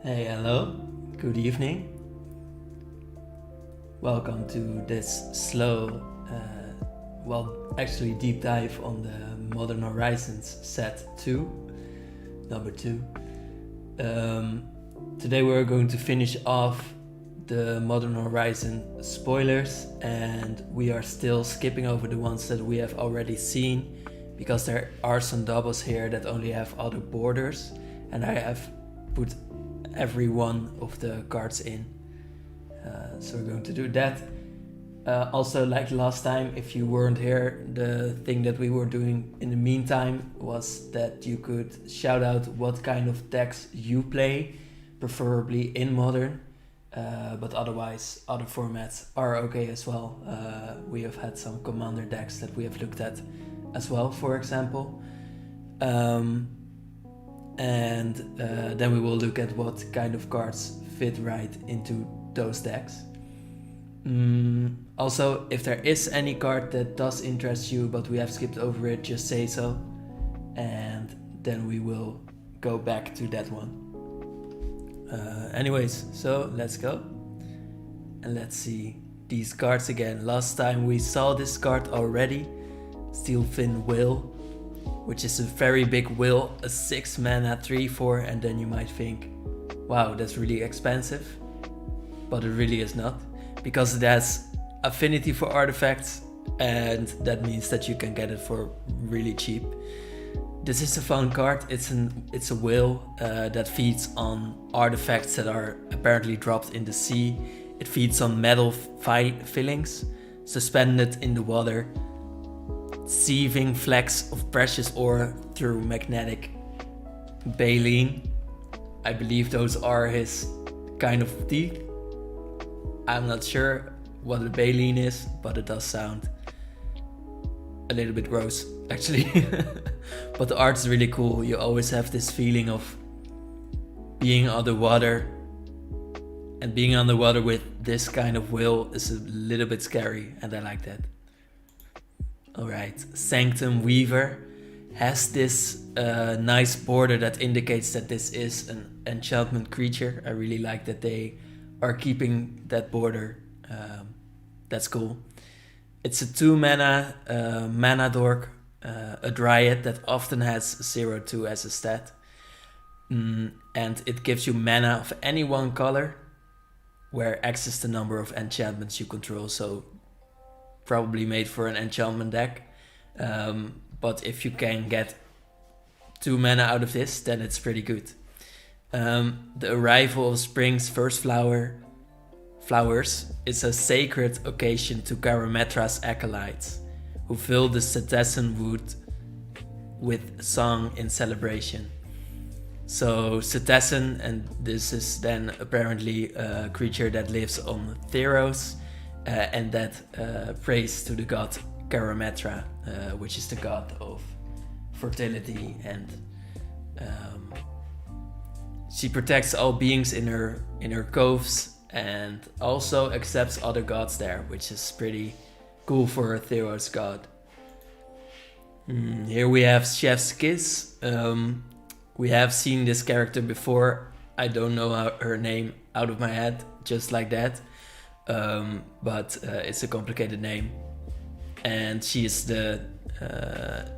Hey, hello, good evening. Welcome to this slow, actually deep dive on the Modern Horizons set 2, number 2. Today we're going to finish off the Modern Horizon spoilers, and we are still skipping over the ones that we have already seen because there are some doubles here that only have other borders, and I have put every one of the cards in. So we're going to do that. Also, like last time, if you weren't here, the thing that we were doing in the meantime was that you could shout out what kind of decks you play, preferably in Modern, but otherwise other formats are okay as well. We have had some commander decks that we have looked at as well, for example. And then we will look at what kind of cards fit right into those decks. Also, if there is any card that does interest you but we have skipped over it, just say so, and then we will go back to that one. Anyways, so let's go and let's see these cards again. Last time we saw this card already, Steelfin Whale, which is a very big whale, a 6 mana 3/4, and then you might think, wow, that's really expensive, but it really is not, because it has affinity for artifacts, and that means that you can get it for really cheap. This is a fun card. It's a whale that feeds on artifacts that are apparently dropped in the sea. It feeds on metal fillings suspended in the water, sieving flecks of precious ore through magnetic baleen. I believe those are his kind of teeth. I'm not sure what a baleen is, but it does sound a little bit gross, actually. But the art is really cool. You always have this feeling of being underwater, and being underwater with this kind of whale is a little bit scary, and I like that. Alright, Sanctum Weaver has this nice border that indicates that this is an enchantment creature. I really like that they are keeping that border. That's cool. It's a 2 mana mana dork, a dryad that often has 0/2 as a stat. And it gives you mana of any one color, where X is the number of enchantments you control, so probably made for an enchantment deck. But if you can get 2 mana out of this, then it's pretty good. The arrival of spring's first flowers is a sacred occasion to Garametra's acolytes, who fill the Cetacean wood with song in celebration. So Cetacean, and this is then apparently a creature that lives on Theros, and that prays to the god Garametra, which is the god of fertility, and she protects all beings in her coves, and also accepts other gods there, which is pretty cool for a Theros god. Here we have Chef's Kiss. We have seen this character before. I don't know her name out of my head, just like that. But it's a complicated name, and she is the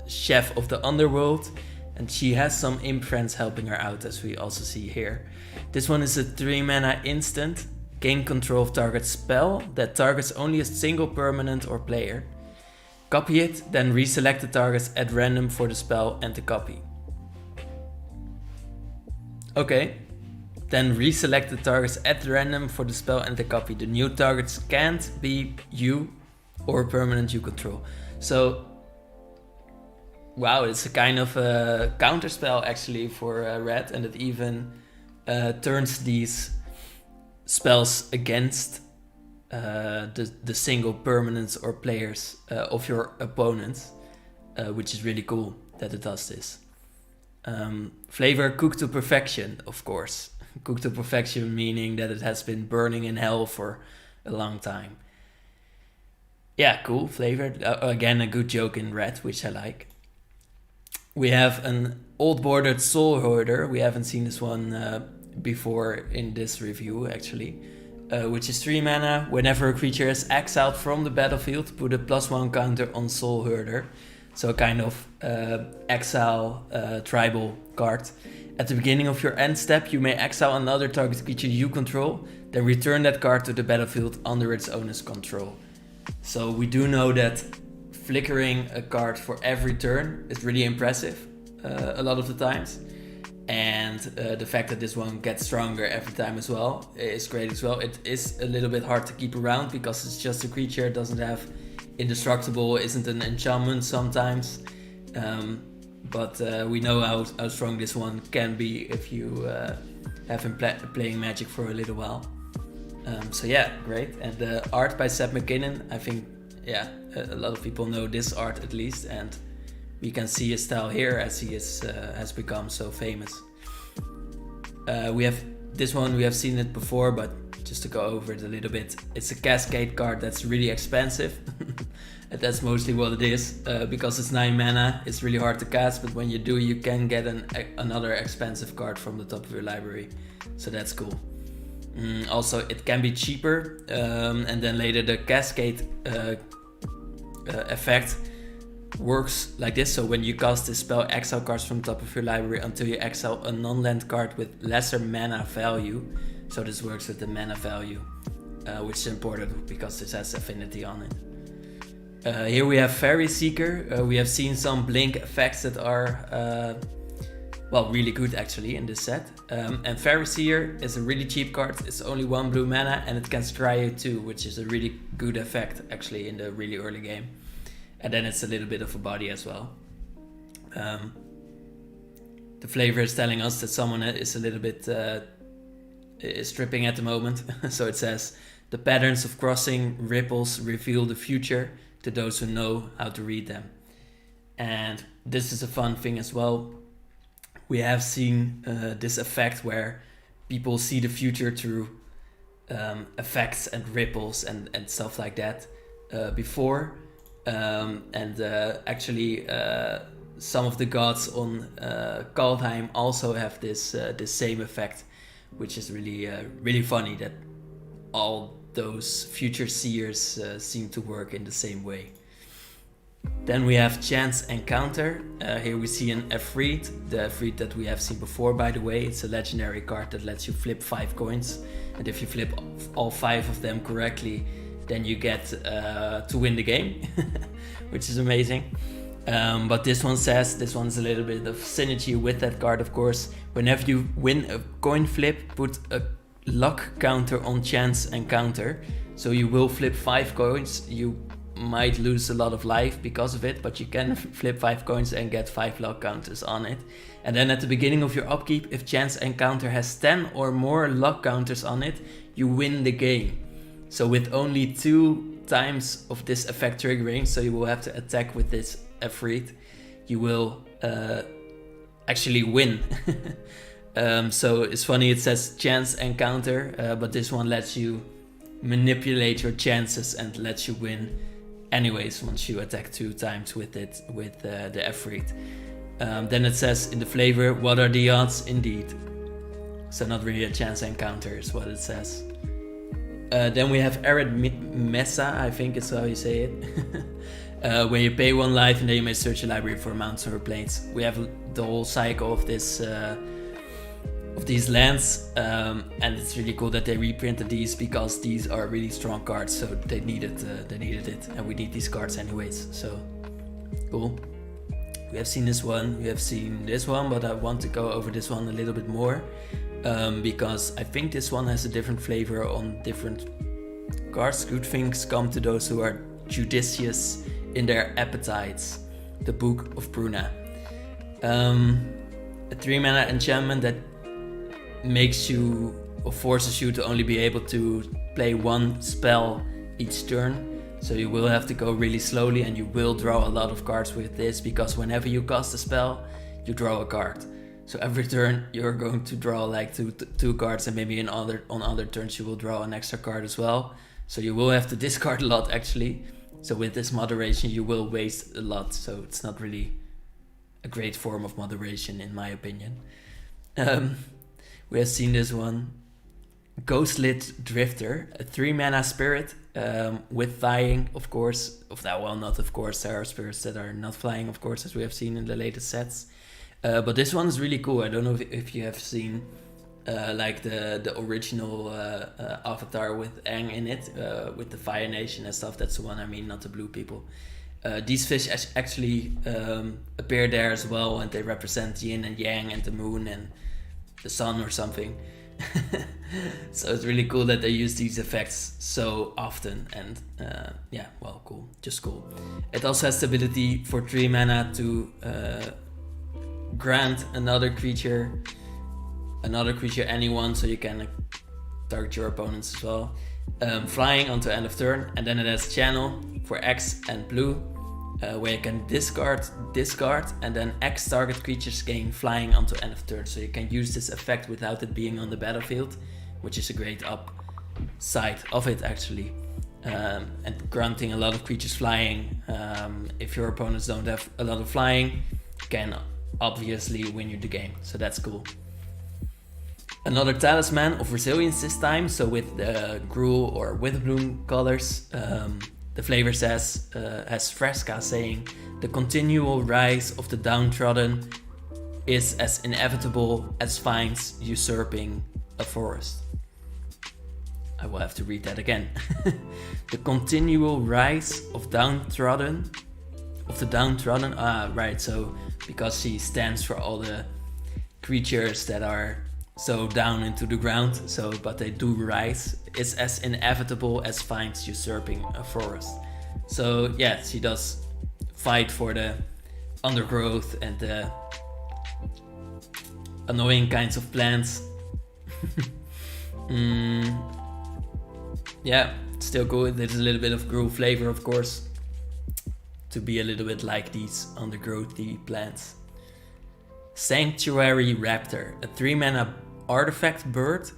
chef of the Underworld, and she has some imp friends helping her out, as we also see here. This one is a 3 mana instant, gain control of target spell that targets only a single permanent or player. Copy it, then reselect the targets at random for the spell and the copy. Okay. Then reselect the targets at random for the spell and the copy. The new targets can't be you or a permanent you control. So, wow, it's a kind of a counter spell actually for red, and it even turns these spells against the single permanents or players of your opponents, which is really cool that it does this. Flavor cooked to perfection, of course. Cooked to perfection meaning that it has been burning in hell for a long time. Yeah, cool, flavored. Again, a good joke in red, which I like. We have an old bordered soul hoarder. We haven't seen this one before in this review actually, which is 3 mana. Whenever a creature is exiled from the battlefield, put a +1 counter on Soul Hoarder. So a kind of exile tribal card. At the beginning of your end step, you may exile another target creature you control, then return that card to the battlefield under its owner's control. So we do know that flickering a card for every turn is really impressive a lot of the times. And the fact that this one gets stronger every time as well is great as well. It is a little bit hard to keep around because it's just a creature, it doesn't have indestructible, isn't an enchantment sometimes. But we know how strong this one can be if you have been playing Magic for a little while. So yeah, great. And the art by Seth MacKinnon, I think, yeah, a lot of people know this art at least, and we can see his style here as he has become so famous. We have this one, we have seen it before, but just to go over it a little bit, it's a Cascade card that's really expensive. And that's mostly what it is, because it's 9 mana, it's really hard to cast, but when you do, you can get another expensive card from the top of your library, so that's cool. Also, it can be cheaper, and then later the Cascade effect works like this. So when you cast this spell, exile cards from the top of your library until you exile a non-land card with lesser mana value. So this works with the mana value, which is important because this has affinity on it. Here we have Fairyseeker. We have seen some blink effects that are well, really good actually in this set. And Fairyseeker is a really cheap card. It's only 1 blue mana and it can scry you too, which is a really good effect actually in the really early game. And then it's a little bit of a body as well. The flavor is telling us that someone is a little bit is stripping at the moment. So it says, the patterns of crossing ripples reveal the future to those who know how to read them. And this is a fun thing as well. We have seen this effect where people see the future through effects and ripples and stuff like that before. Actually some of the gods on Kaldheim also have this same effect, which is really funny that all those future seers seem to work in the same way. Then we have Chance Encounter. Here we see an Efreet, the Efreet that we have seen before, by the way. It's a legendary card that lets you flip 5 coins, and if you flip all 5 of them correctly, then you get to win the game, which is amazing. But this one says, this one's a little bit of synergy with that card, of course. Whenever you win a coin flip, put a luck counter on Chance Encounter. So you will flip 5 coins. You might lose a lot of life because of it, but you can flip 5 coins and get 5 luck counters on it. And then at the beginning of your upkeep, if Chance Encounter has 10 or more luck counters on it, you win the game. So with only 2 times of this effect triggering, so you will have to attack with this Efreet, you will actually win. So it's funny, it says Chance Encounter, but this one lets you manipulate your chances and lets you win anyways once you attack 2 times with it, with the Efreet. Then it says in the flavor, what are the odds? Indeed. So not really a Chance Encounter is what it says. Then we have Arid Mesa, I think is how you say it. When you pay 1 life and then you may search a library for mountains or plains. We have the whole cycle of this of these lands, and it's really cool that they reprinted these because these are really strong cards, so they needed it, and we need these cards anyways, so cool. We have seen this one, we have seen this one, but I want to go over this one a little bit more, because I think this one has a different flavor on different cards. Good things come to those who are judicious in their appetites. The Book of Bruno. A 3 mana enchantment that makes you or forces you to only be able to play 1 spell each turn. So you will have to go really slowly and you will draw a lot of cards with this, because whenever you cast a spell, you draw a card. So every turn you're going to draw like two cards, and maybe on other turns you will draw an extra card as well. So you will have to discard a lot actually. So with this moderation you will waste a lot, so it's not really a great form of moderation in my opinion. We have seen this one. Ghostlit Drifter, a 3 mana spirit with flying, of course. Well, not of course, there are spirits that are not flying, of course, as we have seen in the latest sets. But this one is really cool. I don't know if you have seen like the original avatar with Aang in it, with the Fire Nation and stuff. That's the one I mean, not the blue people. These fish actually appear there as well, and they represent yin and yang and the moon and the sun or something. So it's really cool that they use these effects so often, and yeah, well, cool, just cool. It also has the ability for 3 mana to grant another creature anyone, so you can target your opponents as well. Flying onto end of turn, and then it has channel for X and blue, where you can discard, and then X target creatures gain flying onto end of turn. So you can use this effect without it being on the battlefield, which is a great upside of it actually. And granting a lot of creatures flying, if your opponents don't have a lot of flying, can obviously win you the game, so that's cool. Another talisman of resilience this time, so with the Gruel or Witherbloom colors. The flavor has Fresca saying, the continual rise of the downtrodden is as inevitable as vines usurping a forest. I will have to read that again. The continual rise of the downtrodden, right, so because she stands for all the creatures that are so down into the ground, but they do rise, is as inevitable as vines usurping a forest. So yeah, she does fight for the undergrowth and the annoying kinds of plants. Yeah, still cool. There's a little bit of Gruel flavor, of course, to be a little bit like these undergrowthy plants. Sanctuary Raptor, a 3 mana artifact bird,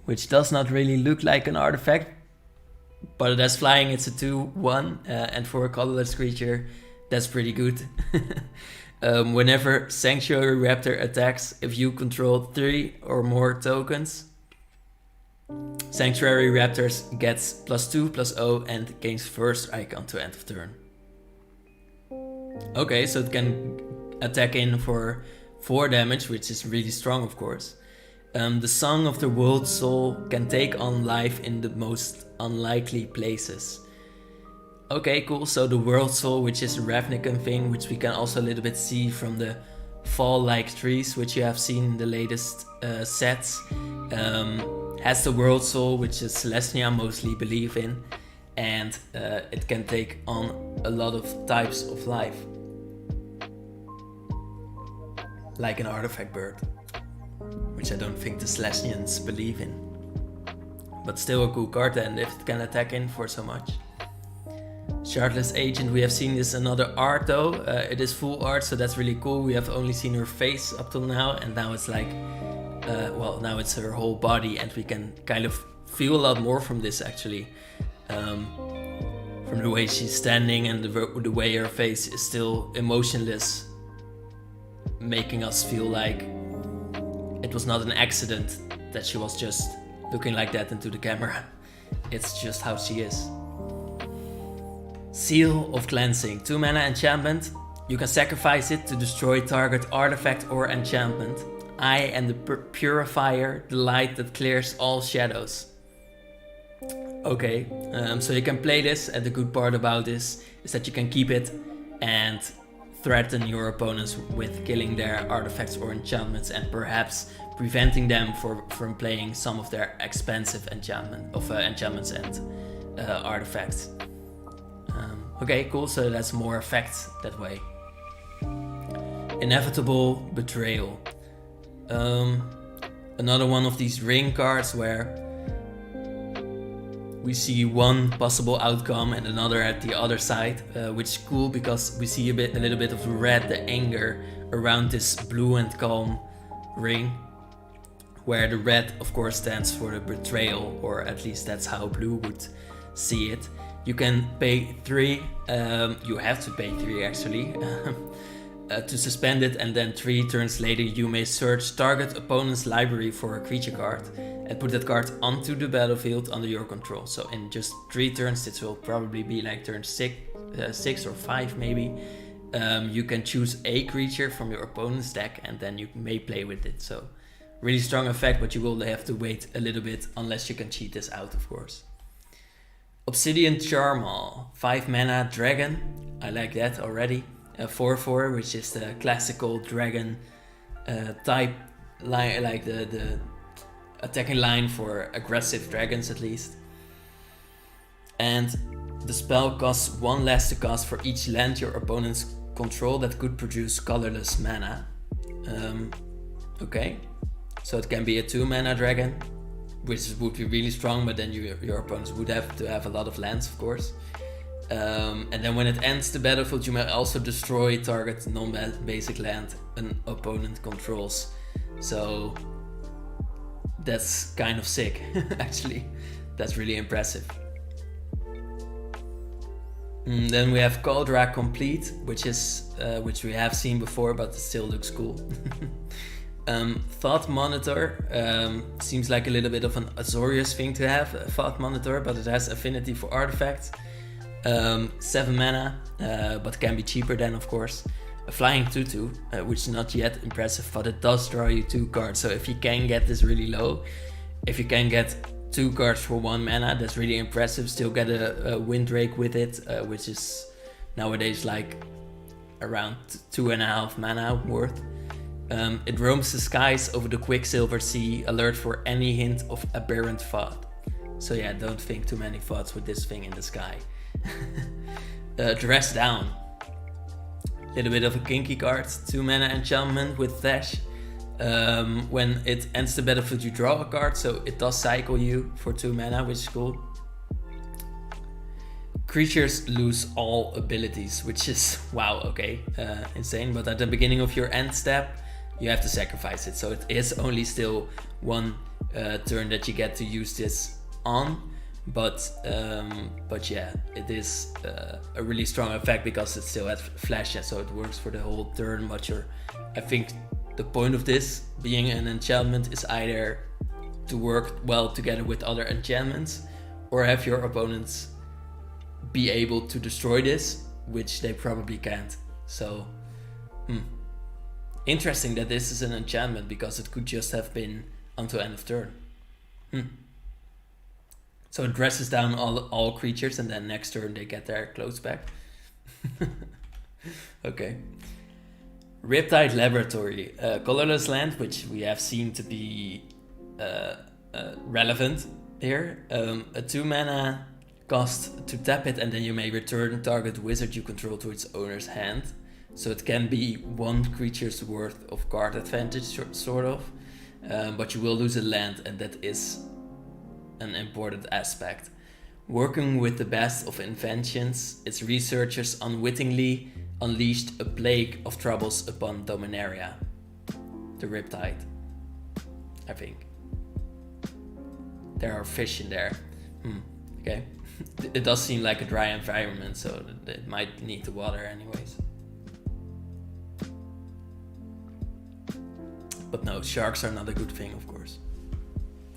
which does not really look like an artifact, but it has flying. It's a 2/1, and for a colorless creature, that's pretty good. Whenever Sanctuary Raptor attacks, if you control 3 or more tokens, Sanctuary Raptors gets +2/+0 and gains first strike until end of turn. Okay, so it can attack in for 4 damage, which is really strong, of course. The Song of the World Soul can take on life in the most unlikely places. Okay, cool. So the World Soul, which is a Ravnican thing, which we can also a little bit see from the fall-like trees, which you have seen in the latest sets, has the World Soul, which is Celestia mostly believe in, and it can take on a lot of types of life, like an artifact bird, which I don't think the Celestians believe in, but still a cool card, and if it can attack in for so much. Shardless Agent, we have seen this another art though. It is full art, so that's really cool. We have only seen her face up till now, and now it's like, well, now it's her whole body, and we can kind of feel a lot more from this actually. From the way she's standing and the way her face is still emotionless, making us feel like it was not an accident that she was just looking like that into the camera. It's just how she is. Seal of Cleansing, 2 mana enchantment. You can sacrifice it to destroy target artifact or enchantment. I am the purifier, the light that clears all shadows. Okay, so you can play this, and the good part about this is that you can keep it and threaten your opponents with killing their artifacts or enchantments, and perhaps preventing them from playing some of their expensive enchantments and artifacts. Okay, cool, so that's more effect that way. Inevitable Betrayal. Another one of these ring cards where we see one possible outcome and another at the other side, which is cool because we see a little bit of the red, the anger around this blue and calm ring, where the red of course stands for the betrayal, or at least that's how blue would see it. You can pay 3, you have to pay 3 actually, to suspend it, and then 3 turns later you may search target opponent's library for a creature card and put that card onto the battlefield under your control. So in just 3 turns, this will probably be like turn 6 or 5 maybe. You can choose a creature from your opponent's deck and then you may play with it. So really strong effect, but you will have to wait a little bit unless you can cheat this out, of course. Obsidian Charmel, 5 mana dragon. I like that already. 4/4, which is the classical dragon type line, like the attacking line for aggressive dragons at least. And the spell costs 1 less to cast for each land your opponents control that could produce colorless mana. Okay, so it can be a 2 mana dragon, which would be really strong, but then your opponents would have to have a lot of lands, of course. And then when it ends the battlefield, you may also destroy target non-basic land an opponent controls. So that's kind of sick, actually. That's really impressive. Then we have Caldra Complete, which we have seen before, but it still looks cool. Thought Monitor seems like a little bit of an Azorius thing to have, a Thought Monitor, but it has affinity for artifacts. 7 mana, but can be cheaper then, of course. A flying 2/2, which is not yet impressive, but it does draw you 2 cards. So if you can get this really low, if you can get 2 cards for 1 mana, that's really impressive. Still get a Windrake with it, which is nowadays like around 2.5 mana worth. It roams the skies over the Quicksilver Sea, alert for any hint of aberrant thought. So yeah, don't think too many thoughts with this thing in the sky. Dress Down. Little bit of a kinky card. 2 mana enchantment with Flash. When it ends the battlefield, you draw a card, so it does cycle you for 2 mana, which is cool. Creatures lose all abilities, which is, wow, okay, insane. But at the beginning of your end step, you have to sacrifice it. So it is only still 1 turn that you get to use this on. But yeah, it is a really strong effect because it still has flash, so it works for the whole turn. But I think the point of this being an enchantment is either to work well together with other enchantments, or have your opponents be able to destroy this, which they probably can't. So interesting that this is an enchantment, because it could just have been until end of turn. So it dresses down all creatures, and then next turn they get their clothes back. Okay. Riptide Laboratory, colorless land, which we have seen to be relevant here. A 2 mana cost to tap it, and then you may return target wizard you control to its owner's hand. So it can be 1 creature's worth of card advantage, sort of. But you will lose a land, and that is an important aspect. Working with the best of inventions, its researchers unwittingly unleashed a plague of troubles upon Dominaria. The Riptide, I think. There are fish in there. Okay. It does seem like a dry environment, so it might need the water anyways. But no, sharks are not a good thing, of course.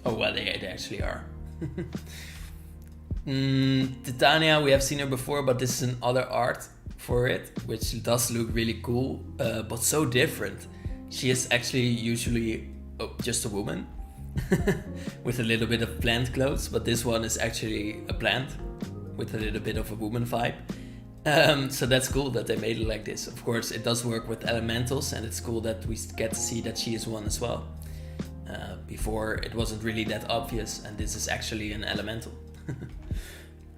Oh, well, they actually are. Titania, we have seen her before, but this is another art for it, which does look really cool, but so different. She is actually usually just a woman with a little bit of plant clothes, but this one is actually a plant with a little bit of a woman vibe. So that's cool that they made it like this. Of course, it does work with elementals, and it's cool that we get to see that she is one as well. Before it wasn't really that obvious, and this is actually an elemental.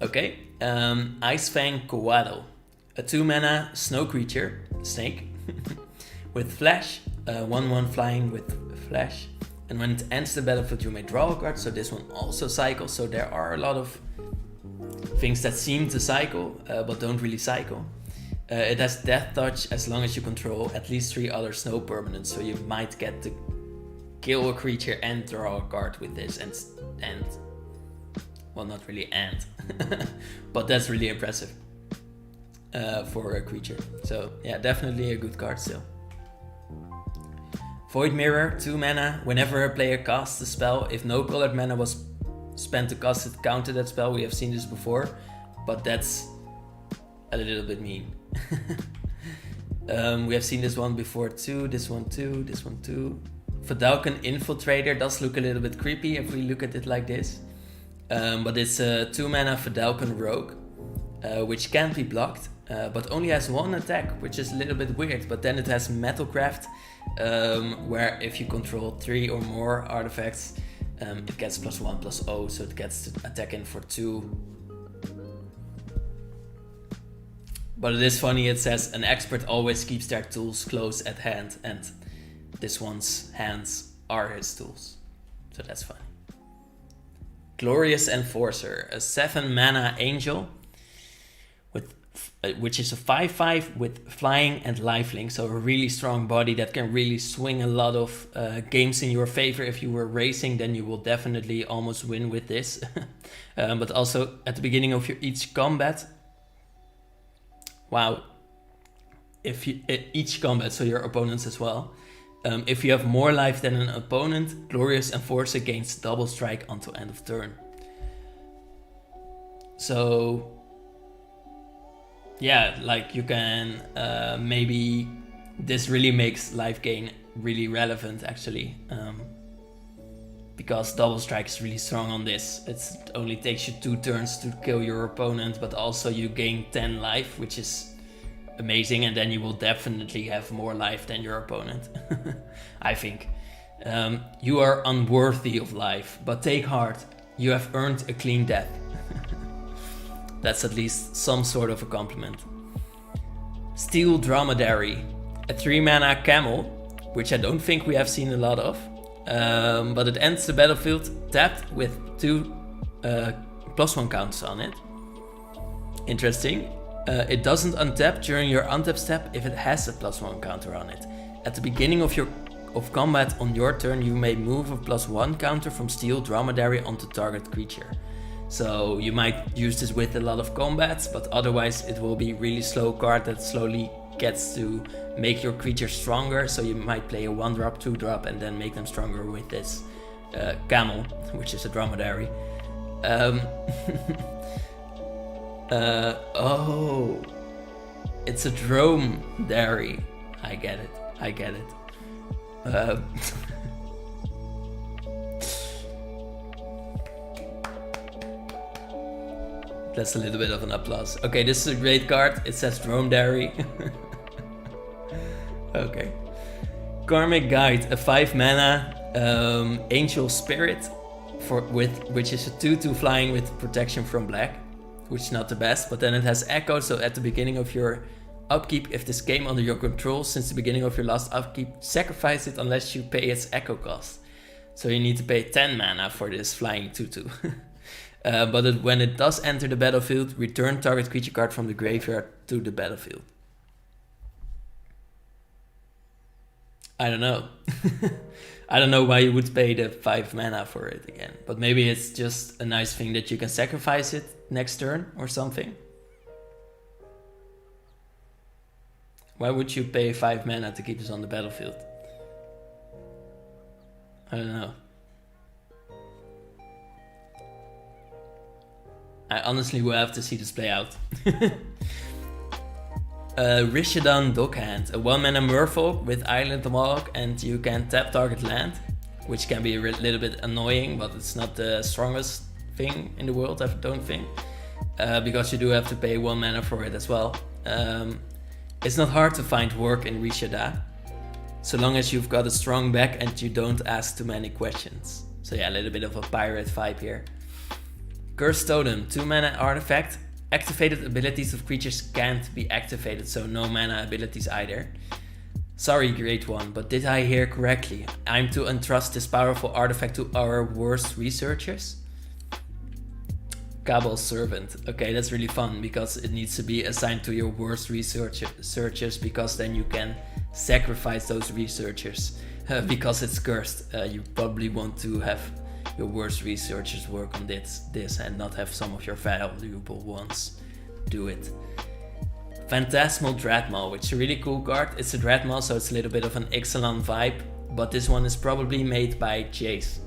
Okay, Icefang Guado, a 2 mana snow creature, snake, with flash, 1/1 flying with flash, and when it ends the battlefield you may draw a card, so this one also cycles. So there are a lot of things that seem to cycle, but don't really cycle. It has death touch as long as you control at least 3 other snow permanents, so you might get to kill a creature and draw a card with this, and well, not really and, but that's really impressive. for a creature. So yeah, definitely a good card still. Void Mirror, 2 mana. Whenever a player casts a spell, if no colored mana was spent to cast it, counter that spell. We have seen this before, but that's a little bit mean. We have seen this one before too, this one too, this one too. For Dulcan Infiltrator does look a little bit creepy if we look at it like this. But it's a 2 mana Fidalcan Rogue, which can't be blocked, but only has 1 attack, which is a little bit weird. But then it has Metalcraft, where if you control 3 or more artifacts, it gets +1/+0, so it gets to attack in for 2. But it is funny, it says an expert always keeps their tools close at hand, and this one's hands are his tools. So that's funny. Glorious Enforcer, a 7 mana angel, which is a 5/5 with flying and lifelink, so a really strong body that can really swing a lot of games in your favor. If you were racing, then you will definitely almost win with this. But also at the beginning of each combat, wow, each combat, so your opponents as well, if you have more life than an opponent, Glorious Enforcer gains double strike until end of turn. So yeah, like you can maybe this really makes life gain really relevant actually, because double strike is really strong on this. It only takes you 2 turns to kill your opponent, but also you gain 10 life, which is amazing, and then you will definitely have more life than your opponent. I think. You are unworthy of life, but take heart, you have earned a clean death. That's at least some sort of a compliment. Steeldromedary, a 3 mana camel, which I don't think we have seen a lot of, but it ends the battlefield tapped with 2 +1 counters on it. Interesting. It doesn't untap during your untap step if it has a +1 counter on it. At the beginning of combat on your turn, you may move a +1 counter from Steeldromedary onto target creature. So you might use this with a lot of combats, but otherwise it will be really slow card that slowly gets to make your creature stronger. So you might play a 1-drop, 2-drop, and then make them stronger with this camel, which is a dromedary. Oh, it's a dromedary. I get it. That's a little bit of an applause. Okay, this is a great card. It says Dromedary. Okay. Karmic Guide, a 5 mana angel spirit, which is a 2/2 flying with protection from black, which is not the best, but then it has echo, so at the beginning of your upkeep, if this came under your control since the beginning of your last upkeep, sacrifice it unless you pay its echo cost. So you need to pay 10 mana for this flying 2/2. But when it does enter the battlefield, return target creature card from the graveyard to the battlefield. I don't know. I don't know why you would pay the 5 mana for it again. But maybe it's just a nice thing that you can sacrifice it next turn or something. Why would you pay 5 mana to keep this on the battlefield? I don't know. I honestly will have to see this play out. Rishadan Dockhand, a 1 mana merfolk with Island Walk, and you can tap target land, which can be a little bit annoying, but it's not the strongest thing in the world, I don't think, because you do have to pay 1 mana for it as well. It's not hard to find work in Rishada, so long as you've got a strong back and you don't ask too many questions. So yeah, a little bit of a pirate vibe here. Cursed Totem, 2 mana artifact. Activated abilities of creatures can't be activated, so no mana abilities either. Sorry, Great One, but did I hear correctly? I'm to entrust this powerful artifact to our worst researchers? Cabal Servant. Okay, that's really fun, because it needs to be assigned to your worst researchers, because then you can sacrifice those researchers. Because it's cursed, you probably want to have your worst researchers work on this and not have some of your valuable ones do it. Phantasmal Drama, which is a really cool card. It's a Drama, so it's a little bit of an Ixalan vibe, but this one is probably made by Jace.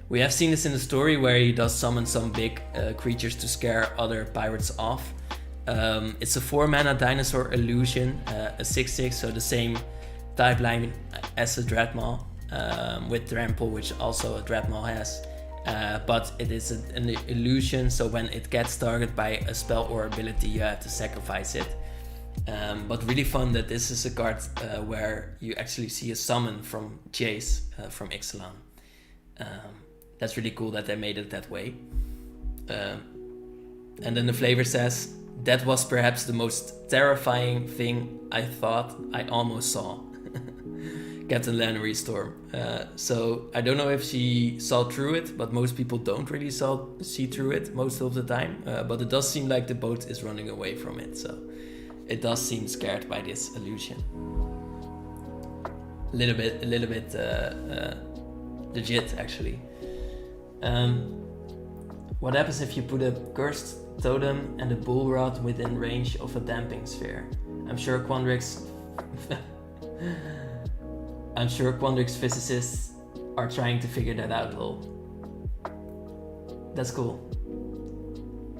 We have seen this in the story where he does summon some big creatures to scare other pirates off. It's a 4-mana dinosaur illusion, a 6/6, so the same type line as a Dreadmaw, with Trample, which also a Dreadmaw has. But it is an illusion, so when it gets targeted by a spell or ability, you have to sacrifice it. But really fun that this is a card where you actually see a summon from Jace from Ixalan. That's really cool that they made it that way. And then the flavor says, that was perhaps the most terrifying thing I thought I almost saw. Captain Lannery Storm. So I don't know if she saw through it, but most people don't really see through it most of the time. But it does seem like the boat is running away from it, so it does seem scared by this illusion. A little bit legit actually. What happens if you put a cursed totem and a bull rod within range of a damping sphere? I'm sure Quandrix physicists are trying to figure that out, lol. That's cool.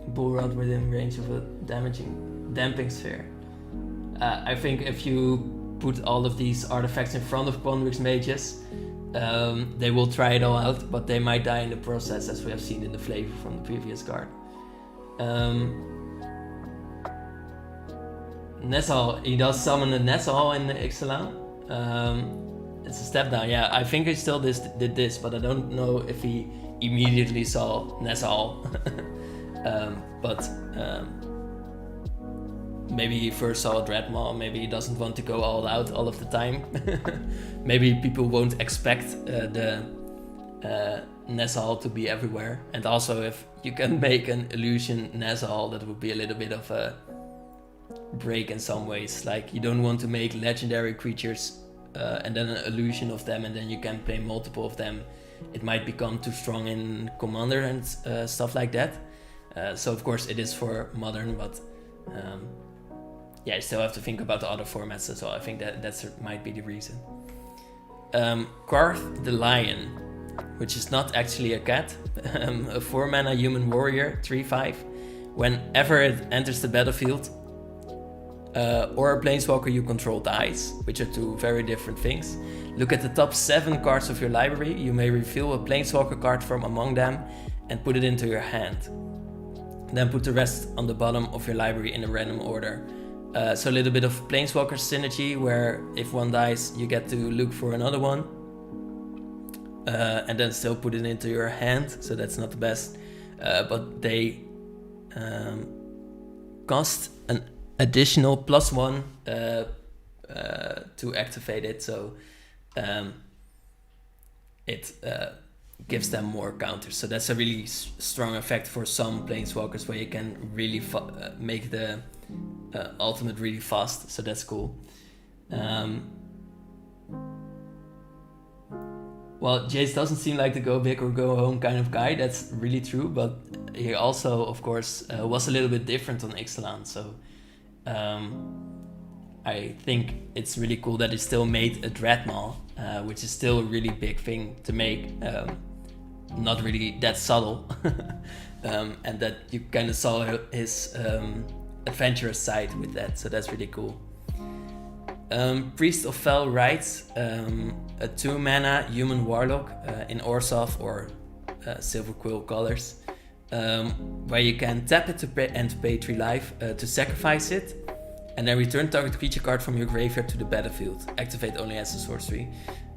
Bull rod within range of a damping sphere. I think if you put all of these artifacts in front of Quandrix mages, they will try it all out, but they might die in the process, as we have seen in the flavor from the previous card. Nessal, he does summon a Nessal in Ixalan. It's a step down. Yeah, I think he still did this, but I don't know if he immediately saw Nessal. But maybe he first saw Dreadmaw, maybe he doesn't want to go all out all of the time. Maybe people won't expect the Nessal to be everywhere. And also if you can make an illusion Nessal, that would be a little bit of a break in some ways. Like, you don't want to make legendary creatures and then an illusion of them, and then you can play multiple of them. It might become too strong in Commander and stuff like that. So of course it is for Modern, but yeah, you still have to think about the other formats as well. I think that might be the reason. Qarth the Lion, which is not actually a cat, a 4-mana human warrior, 3/5. Whenever it enters the battlefield, or a planeswalker you control dies, which are two very different things. Look at the top 7 cards of your library. You may reveal a planeswalker card from among them and put it into your hand. Then put the rest on the bottom of your library in a random order. So a little bit of planeswalker synergy, where if one dies, you get to look for another one. And then still put it into your hand, so that's not the best. But they cost an additional +1 to activate it, so it gives them more counters. So that's a really strong effect for some planeswalkers, where you can really make the ultimate really fast, so that's cool. Well, Jace doesn't seem like the go big or go home kind of guy, that's really true, but he also, of course, was a little bit different on Ixalan, so I think it's really cool that he still made a Dreadmaw, which is still a really big thing to make, not really that subtle, and that you kind of saw his adventurous side with that, so that's really cool. Priest of Fell Rites, a 2-mana human warlock in Orzhov or Silver Quill colors, where you can tap it to pay 3 life to sacrifice it, and then return target creature card from your graveyard to the battlefield. Activate only as a sorcery.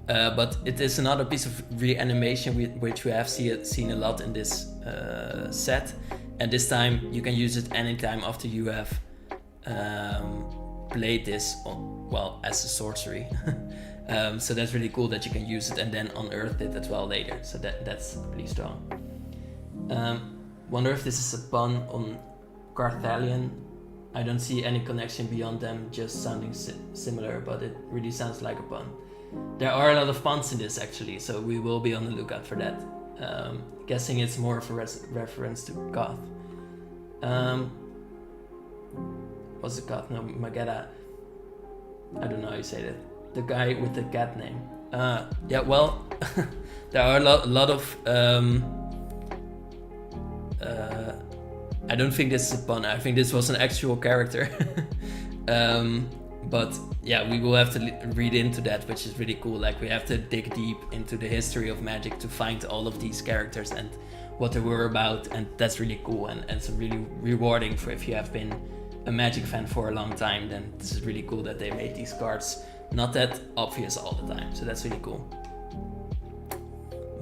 But it is another piece of reanimation which we have seen a lot in this set, and this time you can use it anytime after you have played this as a sorcery. So that's really cool that you can use it and then unearth it as well later, so that's really strong. Wonder if this is a pun on Carthalion. I don't see any connection beyond them just sounding similar, but it really sounds like a pun. There are a lot of puns in this actually, so we will be on the lookout for that. Guessing it's more of a reference to Goth. was it called? No, Mageda. I don't know how you say that. The guy with the cat name. Yeah, well, there are a lot of... I don't think this is a pun. I think this was an actual character. But yeah, we will have to read into that, which is really cool. Like, we have to dig deep into the history of Magic to find all of these characters and what they were about, and that's really cool, and it's really rewarding for if you have been a Magic fan for a long time. Then this is really cool that they made these cards not that obvious all the time, so that's really cool.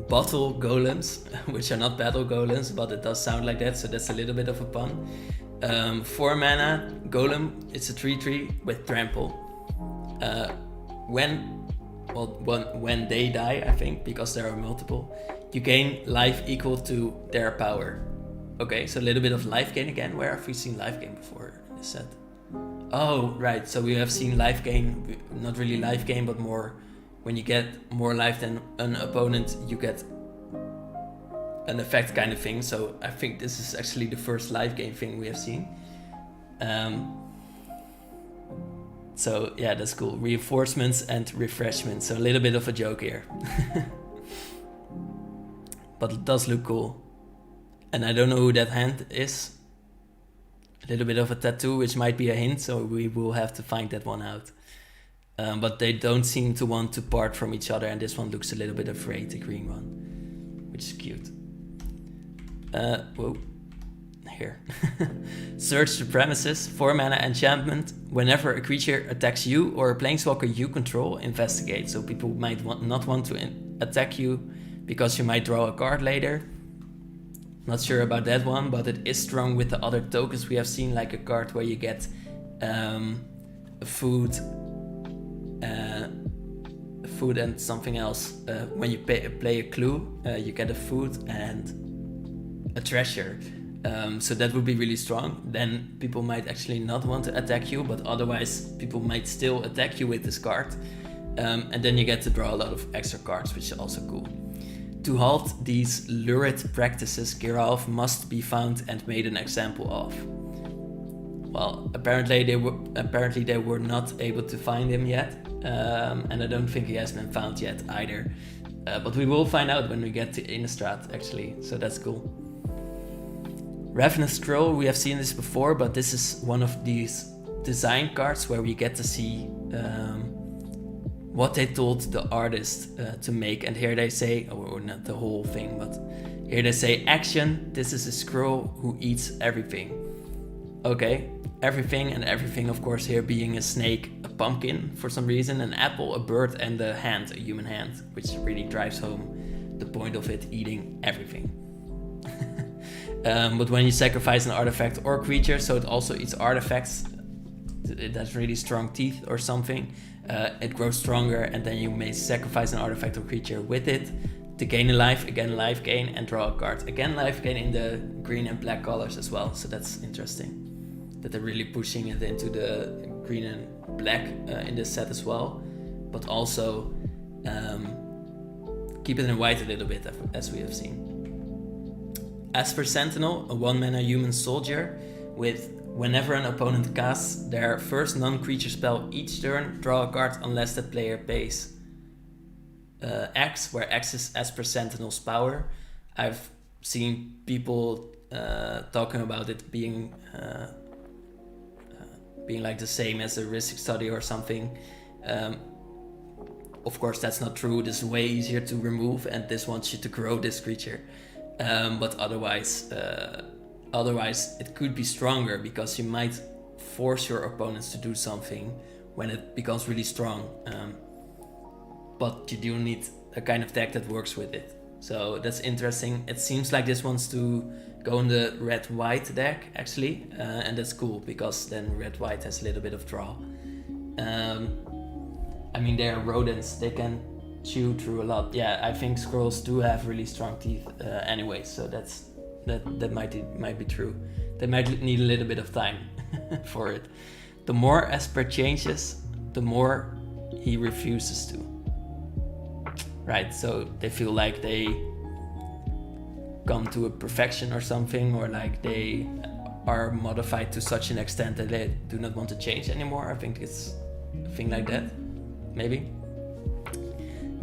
Bottle golems, which are not battle golems, but it does sound like that, so that's a little bit of a pun. 4 mana golem, it's a 3/3 with trample. When they die, I think, because there are multiple, you gain life equal to their power. Okay, so a little bit of life gain again. Where have we seen life gain before in this set? Oh, right, so we have seen life gain, not really life gain, but more when you get more life than an opponent, you get an effect kind of thing. So I think this is actually the first life gain thing we have seen. So yeah, that's cool. Reinforcements and refreshments. So a little bit of a joke here. But it does look cool. And I don't know who that hand is. A little bit of a tattoo, which might be a hint, so we will have to find that one out. But they don't seem to want to part from each other, and this one looks a little bit afraid, the green one, which is cute. Whoa, here. Search the premises, 4 mana enchantment. Whenever a creature attacks you or a planeswalker you control, investigate. So people might not want to attack you because you might draw a card later. Not sure about that one, but it is strong with the other tokens we have seen, like a card where you get food and something else. When you play a clue, you get a food and a treasure. So that would be really strong. Then people might actually not want to attack you, but otherwise people might still attack you with this card. And then you get to draw a lot of extra cards, which is also cool. To halt these lurid practices, Geralf must be found and made an example of. Well, apparently they were not able to find him yet, and I don't think he has been found yet either. But we will find out when we get to Innistrad, actually, so that's cool. Ravenous Scroll, we have seen this before, but this is one of these design cards where we get to see what they told the artist to make. And here they say, or not the whole thing, but here they say, action, this is a scroll who eats everything. Okay, everything, and everything of course here being a snake, a pumpkin for some reason, an apple, a bird, and a hand, a human hand, which really drives home the point of it eating everything. But when you sacrifice an artifact or creature, so it also eats artifacts, it has really strong teeth or something, it grows stronger, and then you may sacrifice an artifact or creature with it to gain a life, again life gain, and draw a card. Again life gain in the green and black colors as well, so that's interesting. That they're really pushing it into the green and black in this set as well, but also keep it in white a little bit, as we have seen. As for Sentinel, a 1-mana human soldier with whenever an opponent casts their first non-creature spell each turn, draw a card unless the player pays X, where X is as per Sentinel's power. I've seen people talking about it being like the same as a risk study or something. Of course that's not true, this is way easier to remove, and this wants you to grow this creature. But otherwise it could be stronger, because you might force your opponents to do something when it becomes really strong. But you do need a kind of deck that works with it. So that's interesting. It seems like this wants to go in the red-white deck, actually. And that's cool, because then red-white has a little bit of draw. I mean, they are rodents. They can chew through a lot. Yeah, I think squirrels do have really strong teeth anyway, so that might be true. They might need a little bit of time for it. The more Esper changes, the more he refuses to. Right, so they feel like they come to a perfection or something, or like they are modified to such an extent that they do not want to change anymore. I think it's a thing like that, maybe.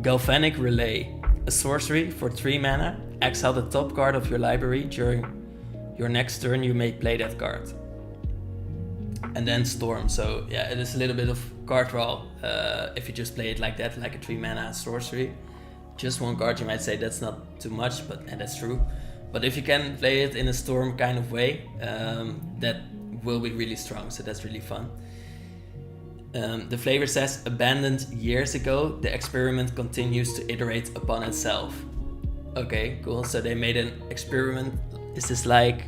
Galvanic Relay, a sorcery for 3 mana. Exile the top card of your library. During your next turn you may play that card. And then Storm, so yeah, it is a little bit of card draw if you just play it like that, like a 3 mana sorcery. Just 1 card, you might say that's not too much, but and that's true. But if you can play it in a Storm kind of way, that will be really strong, so that's really fun. The flavor says, abandoned years ago, the experiment continues to iterate upon itself. Okay, cool, so they made an experiment. Is this like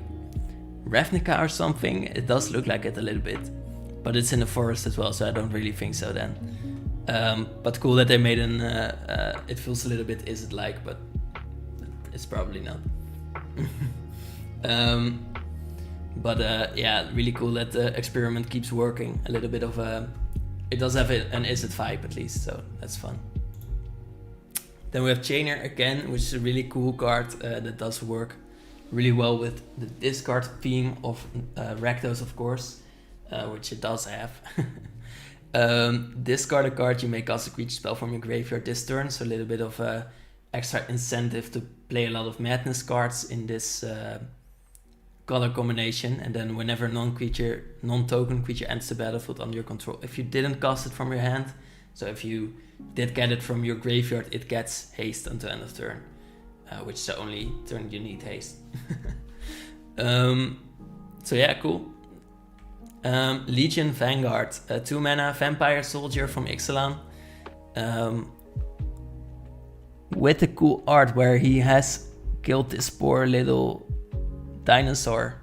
Ravnica or something? It does look like it a little bit, but it's in the forest as well, so I don't really think so then. But cool that they made an, it feels a little bit Is It Like, but it's probably not. Yeah, really cool that the experiment keeps working. A little bit of a, it does have an Is It vibe at least, so that's fun. Then we have Chainer again, which is a really cool card that does work really well with the discard theme of Rakdos, of course, which it does have. Discard a card, you may cast a creature spell from your graveyard this turn, so a little bit of extra incentive to play a lot of madness cards in this color combination. And then whenever non-token creature enters the battlefield under your control, if you didn't cast it from your hand, so if you did get it from your graveyard, it gets haste until end of turn, which is the only turn you need haste. So yeah, cool. Legion Vanguard, 2 mana vampire soldier from Ixalan, with the cool art where he has killed this poor little dinosaur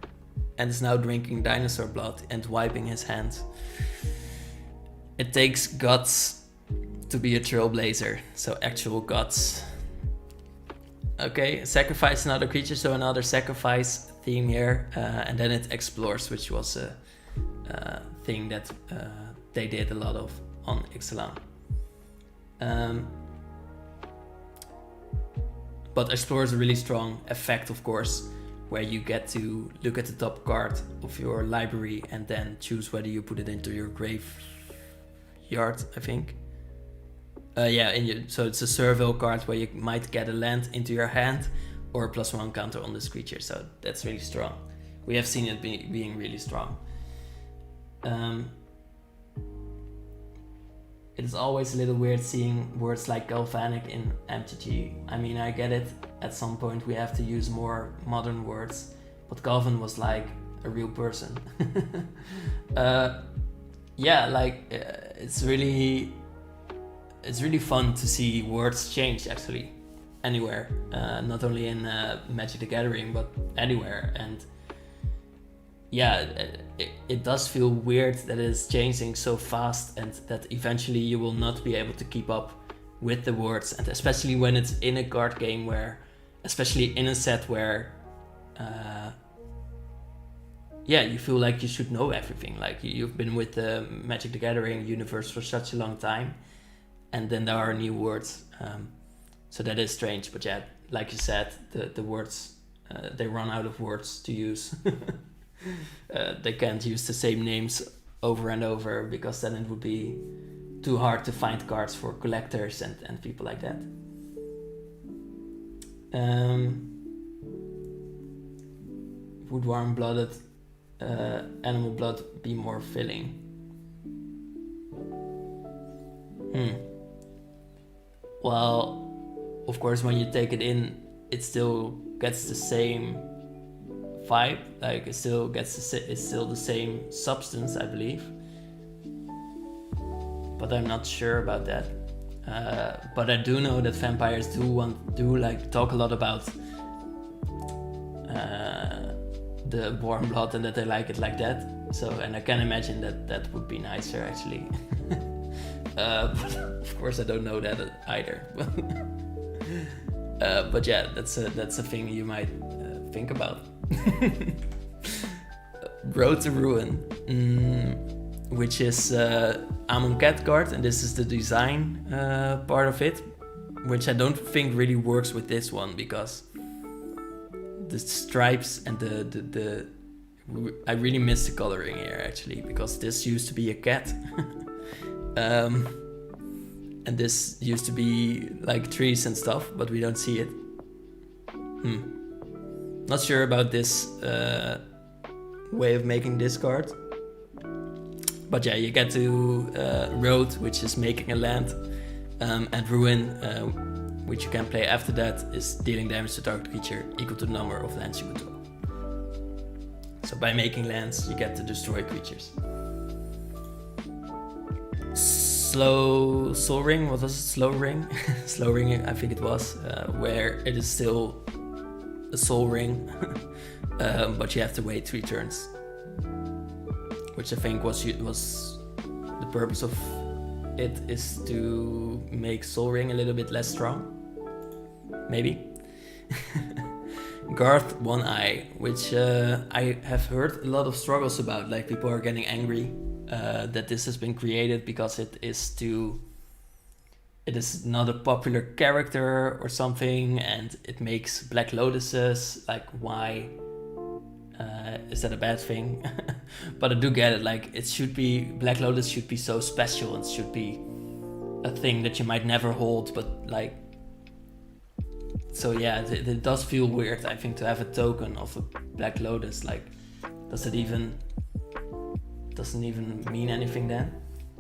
and is now drinking dinosaur blood and wiping his hands. It takes guts to be a trailblazer, so actual guts. Okay, sacrifice another creature, so another sacrifice theme here, and then it explores, which was a thing that they did a lot of on Ixalan. But explore is a really strong effect, of course, where you get to look at the top card of your library and then choose whether you put it into your graveyard, I think. So it's a Surveil card where you might get a land into your hand or a +1 counter on this creature, so that's really strong. We have seen it being really strong. It is always a little weird seeing words like galvanic in MTG. I mean, I get it, at some point we have to use more modern words, but Galvan was like a real person. It's really fun to see words change actually, anywhere. Not only in Magic the Gathering, but anywhere. And yeah, it does feel weird that it's changing so fast and that eventually you will not be able to keep up with the words, and especially when it's in a card game where, especially in a set where you feel like you should know everything, like you've been with the Magic the Gathering universe for such a long time, and then there are new words, so that is strange. But yeah, like you said, the words, they run out of words to use. They can't use the same names over and over, because then it would be too hard to find cards for collectors and people like that. Would warm-blooded animal blood be more filling? Well, of course, when you take it in, it still gets the same vibe. Like it's still the same substance, I believe. But I'm not sure about that. But I do know that vampires do talk a lot about the warm blood, and that they like it like that. So, and I can imagine that would be nicer actually. But of course I don't know that either. But yeah, that's a thing you might think about. Road to Ruin, which is Amonkhet card, and this is the design part of it, which I don't think really works with this one, because the stripes and the I really miss the coloring here actually, because this used to be a cat. And this used to be like trees and stuff, but we don't see it. Not sure about this way of making this card. But yeah, you get to Road, which is making a land, and Ruin, which you can play after that, is dealing damage to target creature equal to the number of lands you control. So by making lands, you get to destroy creatures. Slow Soul Ring, what was it? Slow Ring? Slow Ring, I think it was, where it is still a Soul Ring, but you have to wait 3 turns. Which I think was the purpose of it, is to make Soul Ring a little bit less strong. Maybe. Garth One Eye, which I have heard a lot of struggles about, like people are getting angry that this has been created because it is not a popular character or something, and it makes Black Lotuses, like why is that a bad thing? But I do get it, like it should be, Black Lotus should be so special, and should be a thing that you might never hold, but like, so yeah, it does feel weird, I think, to have a token of a Black Lotus. Like, doesn't even mean anything then.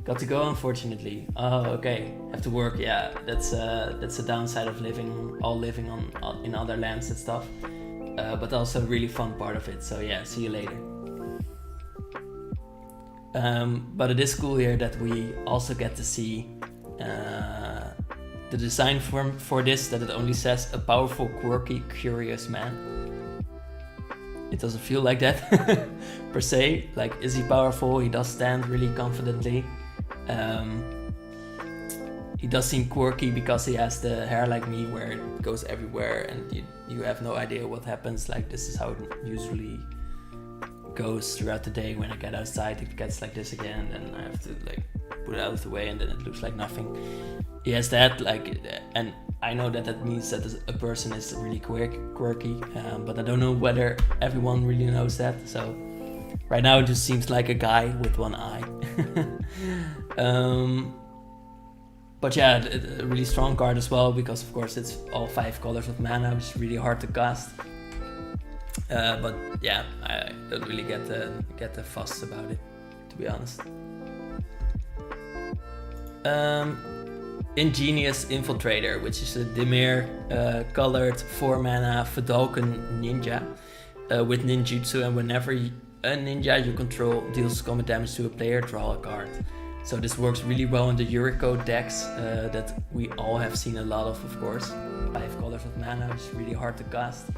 Got to go, unfortunately. Oh, okay, have to work. Yeah, that's a downside of living in other lands and stuff, but also a really fun part of it. So yeah, see you later. But it is cool here that we also get to see the design for this, that it only says a powerful, quirky, curious man. It doesn't feel like that per se. Like, is he powerful? He does stand really confidently. He does seem quirky because he has the hair like me, where it goes everywhere and you have no idea what happens. Like, this is how it usually goes throughout the day. When I get outside, it gets like this again, and I have to like put it out of the way, and then it looks like nothing. He has that, like, and I know that means that a person is really quirky, but I don't know whether everyone really knows that. So right now it just seems like a guy with one eye. But yeah, a really strong card as well, because of course it's all 5 colors of mana, which is really hard to cast. But yeah, I don't really get the fuss about it, to be honest. Ingenious Infiltrator, which is a Dimir colored 4 mana Dulcan ninja with ninjutsu, and whenever a ninja you control deals combat damage to a player, draw a card. So this works really well in the Yuriko decks that we all have seen a lot of course. 5 colors of mana, which is really hard to cast.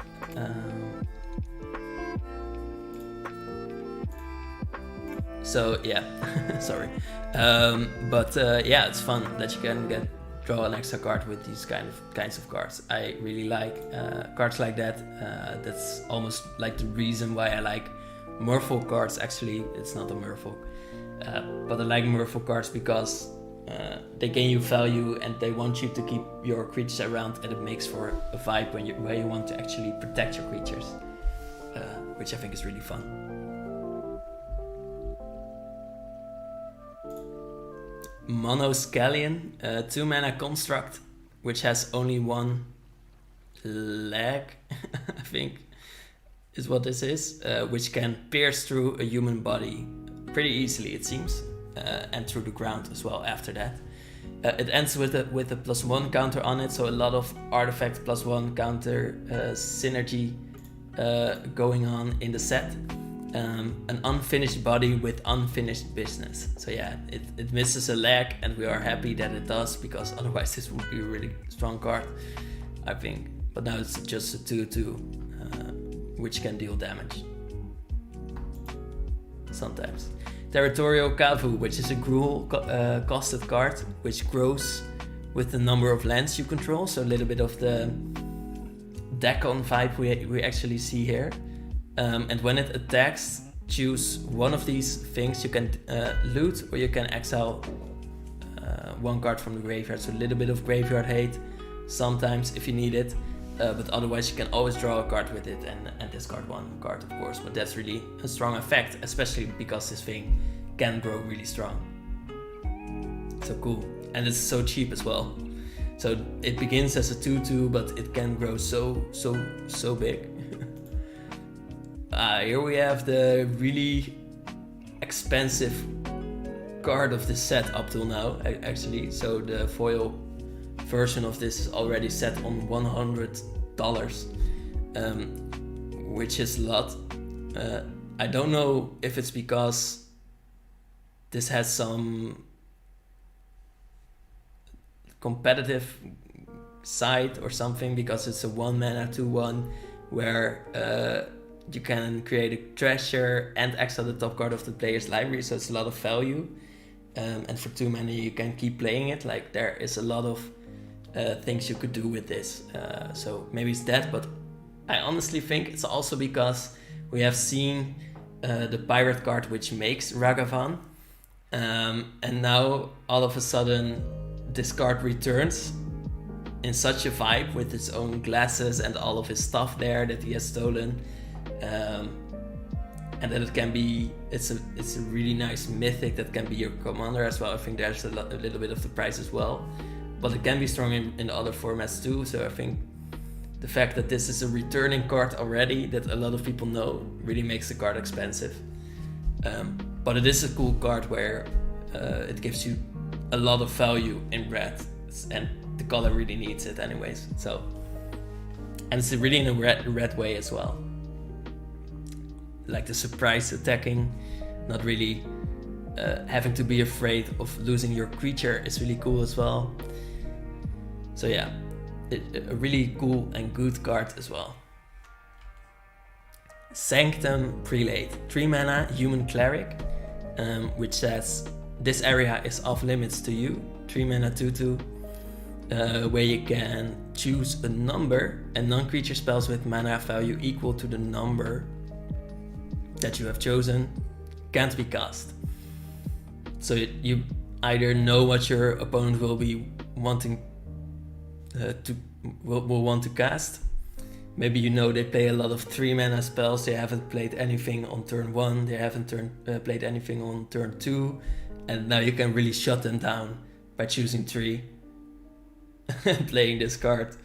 So yeah, sorry. But yeah, it's fun that you can draw an extra card with these kinds of cards. I really like cards like that. That's almost like the reason why I like Merfolk cards. Actually, it's not a Merfolk, but I like Merfolk cards because they gain you value and they want you to keep your creatures around, and it makes for a vibe where you want to actually protect your creatures, which I think is really fun. Mono Scallion, 2 mana construct, which has only 1 leg, I think is what this is, which can pierce through a human body pretty easily, it seems, and through the ground as well after that. It ends with a +1 counter on it, so a lot of artifact +1 counter synergy going on in the set. An unfinished body with unfinished business. So yeah, it misses a leg, and we are happy that it does, because otherwise this would be a really strong card, I think. But now it's just a 2/2, which can deal damage sometimes. Territorial cavu, which is a Gruel costed card, which grows with the number of lands you control. So a little bit of the Dagon vibe we actually see here. And when it attacks, choose one of these things. You can loot, or you can exile 1 card from the graveyard. So a little bit of graveyard hate sometimes if you need it. but otherwise you can always draw a card with it and discard one card, of course. But that's really a strong effect, especially because this thing can grow really strong. So cool. And it's so cheap as well. So it begins as a 2/2, but it can grow so big. Here we have the really expensive card of this set up till now, actually. So the foil version of this is already set on $100, which is a lot. I don't know if it's because this has some competitive side or something, because it's a 1 mana 2/1 where you can create a treasure and exile the top card of the player's library, so it's a lot of value. And for 2 mana you can keep playing it. Like, there is a lot of things you could do with this. So maybe it's that, but I honestly think it's also because we have seen the pirate card which makes ragavan, and now all of a sudden this card returns in such a vibe with its own glasses and all of his stuff there that he has stolen, and that it can be, it's a really nice mythic that can be your commander as well. I think there's a little bit of the price as well, but it can be strong in other formats too. So I think the fact that this is a returning card already that a lot of people know really makes the card expensive. But it is a cool card where it gives you a lot of value in red, and the color really needs it anyways. So, and it's really in a red way as well. Like the surprise attacking, not really having to be afraid of losing your creature is really cool as well. So yeah, a really cool and good card as well. Sanctum Prelate, 3 mana human cleric, which says this area is off limits to you. 3 mana 2/2, where you can choose a number, and non-creature spells with mana value equal to the number that you have chosen can't be cast. So you either know what your opponent will be wanting will want to cast. Maybe you know they play a lot of 3 mana spells, they haven't played anything on turn 1, they haven't played anything on turn 2, and now you can really shut them down by choosing 3 playing this card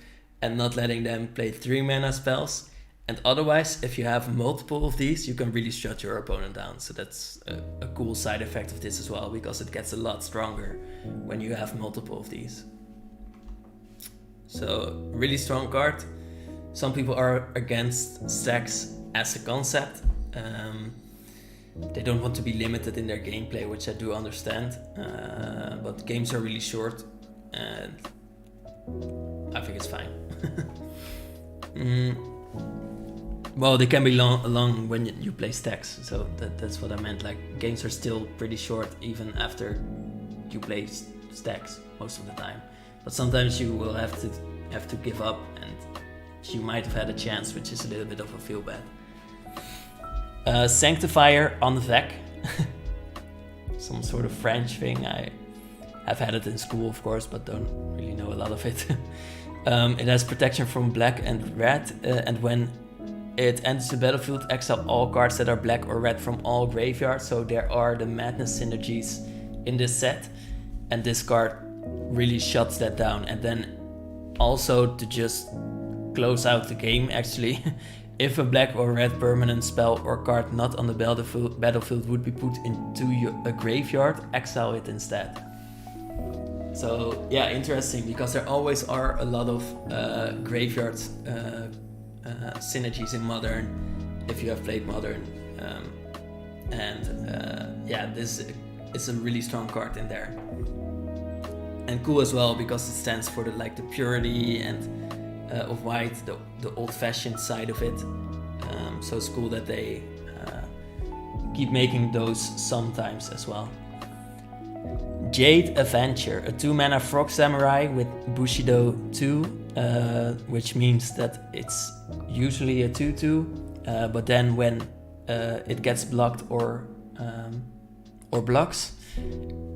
and not letting them play 3 mana spells. And otherwise, if you have multiple of these, you can really shut your opponent down. So that's a cool side effect of this as well, because it gets a lot stronger when you have multiple of these. So, really strong card. Some people are against stacks as a concept. They don't want to be limited in their gameplay, which I do understand. But games are really short, and I think it's fine. Well, they can be long when you play stacks, so that's what I meant. Like, games are still pretty short even after you play stacks most of the time. But sometimes you will have to give up, and you might have had a chance, which is a little bit of a feel bad. Sanctifier on Vec. Some sort of French thing. I have had it in school, of course, but don't really know a lot of it. It has protection from black and red, and when it enters the battlefield, exile all cards that are black or red from all graveyards. So there are the madness synergies in this set, and this card really shuts that down. And then also, to just close out the game, actually, if a black or red permanent spell or card not on the battlefield would be put into a graveyard, exile it instead. So yeah, interesting, because there always are a lot of graveyard synergies in Modern, if you have played Modern. Yeah, this is a really strong card in there. And cool as well, because it stands for the purity and of white, the old-fashioned side of it. So it's cool that they keep making those sometimes as well. Jade Adventure, a 2 mana frog samurai with Bushido 2, which means that it's usually a 2/2, but then when it gets blocked or blocks,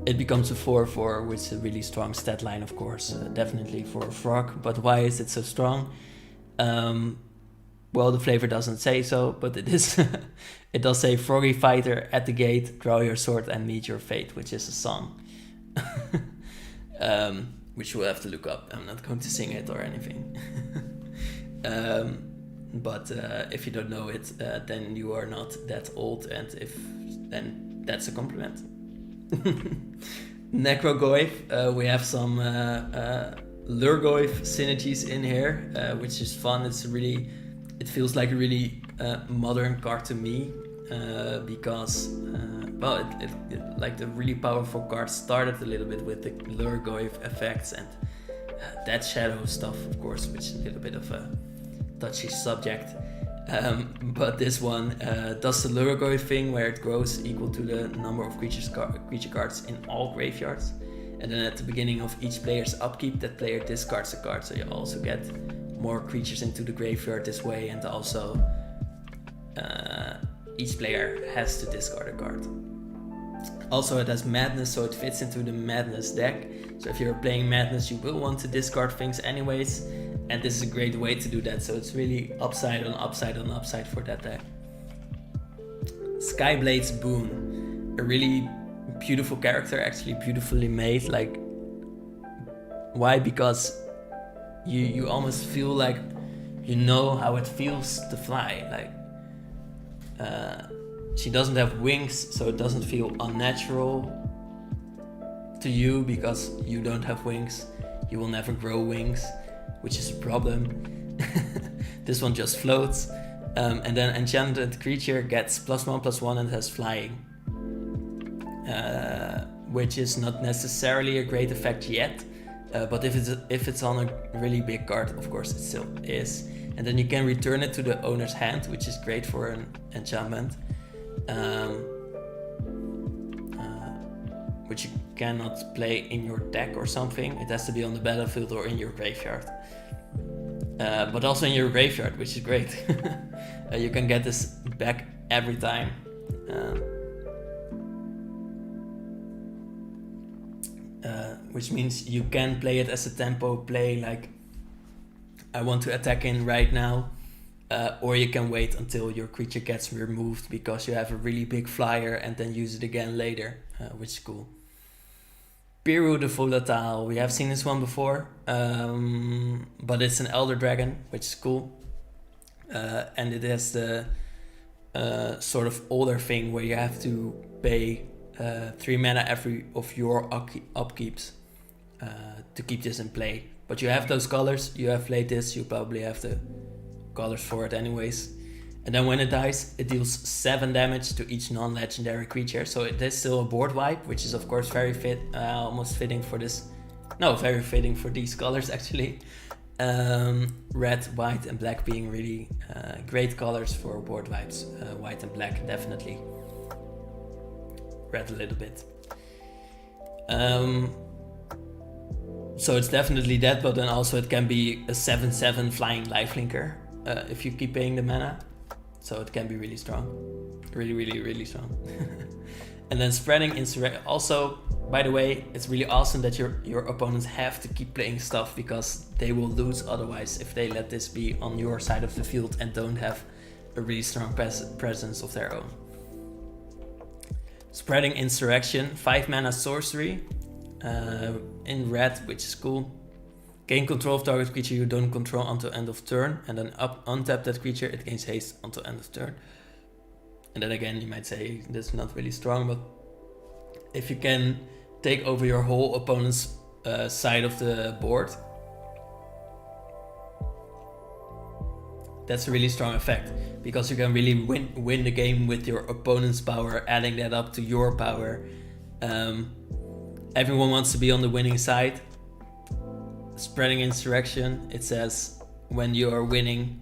it becomes a 4/4, which is a really strong stat line, of course, definitely for a frog. But why is it so strong? Well, the flavor doesn't say so, but it is. It does say Froggy Fighter at the gate, draw your sword and meet your fate, which is a song. Which we'll have to look up. I'm not going to sing it or anything. But if you don't know it, then you are not that old, and then that's a compliment. Necrogoyf, we have some Lurgoyf synergies in here, which is fun. It feels like a really modern card to me, because like the really powerful card started a little bit with the Lurgoyf effects and that shadow stuff, of course, which is a little bit of a touchy subject. But this one does the Lurgoyf thing where it grows equal to the number of creature cards in all graveyards. And then at the beginning of each player's upkeep, that player discards a card, so you also get more creatures into the graveyard this way, and also each player has to discard a card. Also, it has Madness, so it fits into the Madness deck. So if you're playing Madness, you will want to discard things anyways, and this is a great way to do that. So it's really upside on upside on upside for that deck. Skyblade's Boon, a really beautiful character, actually beautifully made. Like, why? Because you almost feel like you know how it feels to fly. Like, she doesn't have wings, so it doesn't feel unnatural to you because you don't have wings. You will never grow wings, which is a problem. This one just floats. And then enchanted creature gets +1/+1 and has flying, which is not necessarily a great effect yet, but if it's on a really big card, of course it still is. And then you can return it to the owner's hand, which is great for an enchantment, which you cannot play in your deck or something. It has to be on the battlefield or in your graveyard. But also in your graveyard, which is great. You can get this back every time. Which means you can play it as a tempo play, like I want to attack in right now, or you can wait until your creature gets removed because you have a really big flyer and then use it again later, which is cool. Piru the Volatile, we have seen this one before, but it's an Elder Dragon, which is cool. And it has the sort of older thing where you have to pay 3 mana every of your upkeeps to keep this in play. But you have those colors, you have played this, you probably have the colors for it anyways. And then when it dies, it deals 7 damage to each non-legendary creature. So it is still a board wipe, which is of course very almost fitting for this. No, very fitting for these colors actually. Red, white and black being really great colors for board wipes. White and black definitely. Red a little bit. So it's definitely that, but then also it can be a 7/7 flying lifelinker if you keep paying the mana. So it can be really strong. Really strong. And then spreading insurrection. Also, by the way, it's really awesome that your opponents have to keep playing stuff because they will lose otherwise if they let this be on your side of the field and don't have a really strong presence of their own. Spreading Insurrection, 5 mana sorcery in red, which is cool. Gain control of target creature you don't control until end of turn, and then untap that creature, it gains haste until end of turn. And then again, you might say this is not really strong, but if you can take over your whole opponent's side of the board, that's a really strong effect, because you can really win the game with your opponent's power, adding that up to your power. Everyone wants to be on the winning side. Spreading Insurrection, it says when you are winning,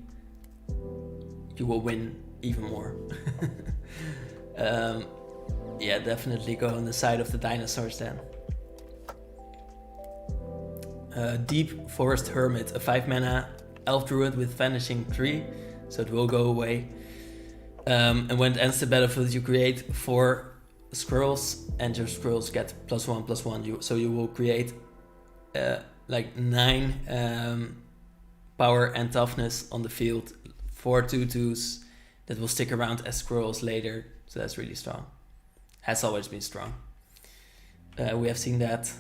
you will win even more. Yeah, definitely go on the side of the dinosaurs then. Deep Forest Hermit, a 5 mana elf druid with Vanishing Tree, so it will go away. And when it ends the battlefield, you create 4 squirrels, and your squirrels get +1/+1. So you will create like 9 power and toughness on the field. 4 2/2s that will stick around as scrolls later. So that's really strong. Has always been strong. We have seen that.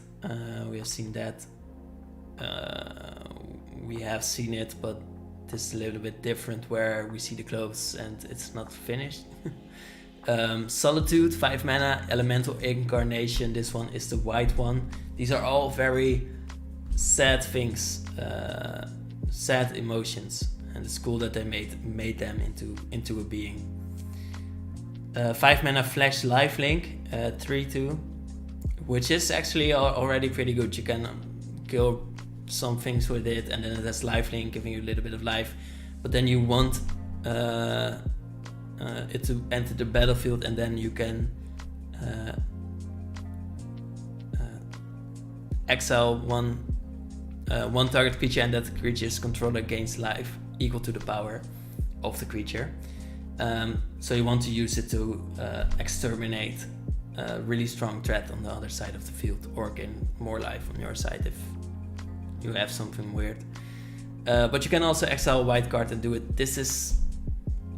We have seen it, but this is a little bit different where we see the clothes and it's not finished. Solitude, 5 mana, elemental incarnation. This one is the white one. These are all very sad things, sad emotions, and it's cool that they made them into a being. 5 mana flash lifelink, 3/2, which is actually already pretty good. You can kill some things with it, and then it has lifelink, giving you a little bit of life. But then you want it to enter the battlefield, and then you can exile one target creature, and that creature's controller gains life equal to the power of the creature. So you want to use it to exterminate a really strong threat on the other side of the field, or gain more life on your side if you have something weird. But you can also exile a white card and do it. This is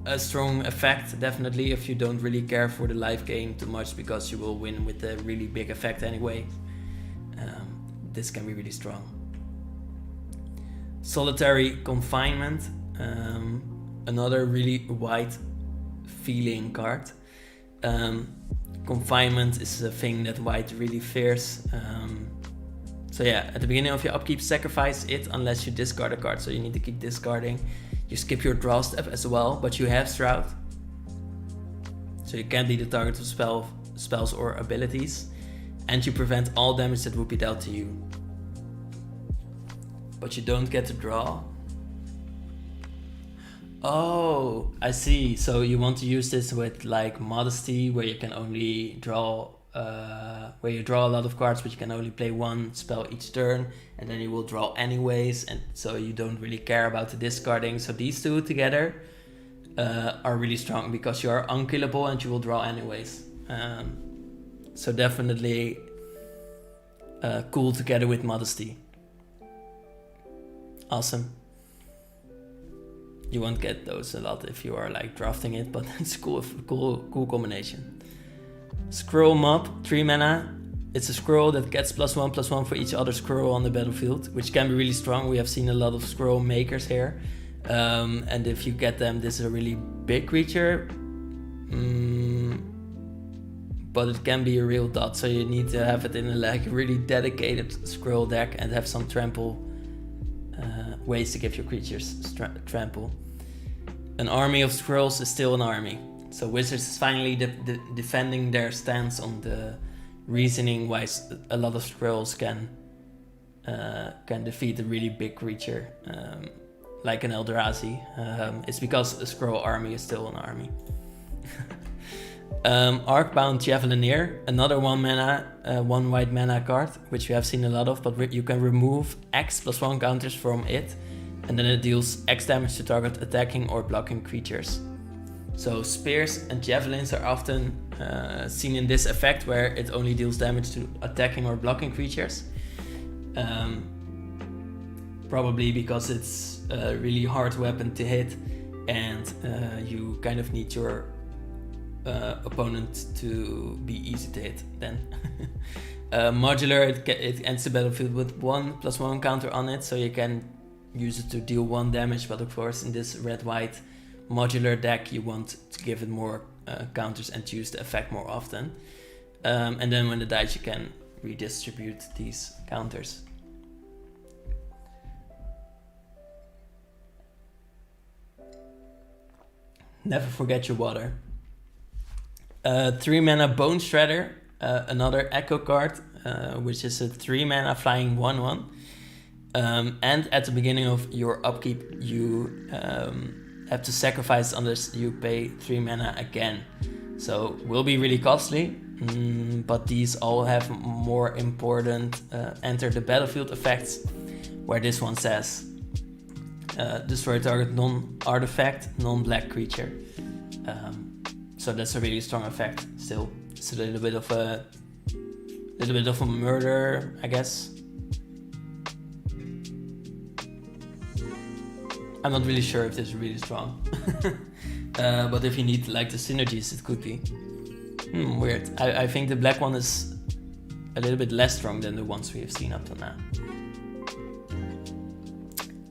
a strong effect, definitely, if you don't really care for the life gain too much, because you will win with a really big effect anyway. This can be really strong. Solitary Confinement, another really white feeling card. Confinement is a thing that white really fears. So yeah, at the beginning of your upkeep, sacrifice it unless you discard a card, so you need to keep discarding. You skip your draw step as well, but you have Shroud, so you can't be the target of spells or abilities, and you prevent all damage that would be dealt to you. But you don't get to draw. Oh, I see. So you want to use this with like Modesty, where you can only draw, where you draw a lot of cards, but you can only play one spell each turn, and then you will draw anyways, and so you don't really care about the discarding. So these two together are really strong, because you are unkillable and you will draw anyways. So definitely cool together with Modesty. Awesome. You won't get those a lot if you are like drafting it, but it's cool combination. Scroll Mob, 3 mana. It's a scroll that gets +1/+1 for each other scroll on the battlefield, which can be really strong. We have seen a lot of scroll makers here. And if you get them, this is a really big creature. But it can be a real dot, so you need to have it in a like really dedicated scroll deck and have some trample ways to give your creatures trample. An army of scrolls is still an army. So Wizards is finally defending their stance on the reasoning why a lot of scrolls can defeat a really big creature, like an Eldrazi. It's because a scroll army is still an army. Arcbound Javelineer, another 1 mana, 1 white mana card, which we have seen a lot of, but you can remove X +1 counters from it, and then it deals X damage to target attacking or blocking creatures. So spears and javelins are often seen in this effect, where it only deals damage to attacking or blocking creatures. Probably because it's a really hard weapon to hit, and you kind of need your opponent to be easy to hit then. Modular, it ends the battlefield with 1 +1 counter on it, so you can use it to deal 1 damage, but of course in this red-white modular deck you want to give it more counters and use the effect more often. And then when it dies you can redistribute these counters. Never forget your water. 3 mana Bone Shredder, another Echo card, which is a 3 mana flying 1/1. And at the beginning of your upkeep, you have to sacrifice unless you pay 3 mana again. So will be really costly, but these all have more important enter the battlefield effects, where this one says destroy target non-artifact, non-black creature. So that's a really strong effect still. It's a little bit of a murder, I guess. I'm not really sure if this is really strong. But if you need like the synergies, it could be. Weird. I think the black one is a little bit less strong than the ones we have seen up till now.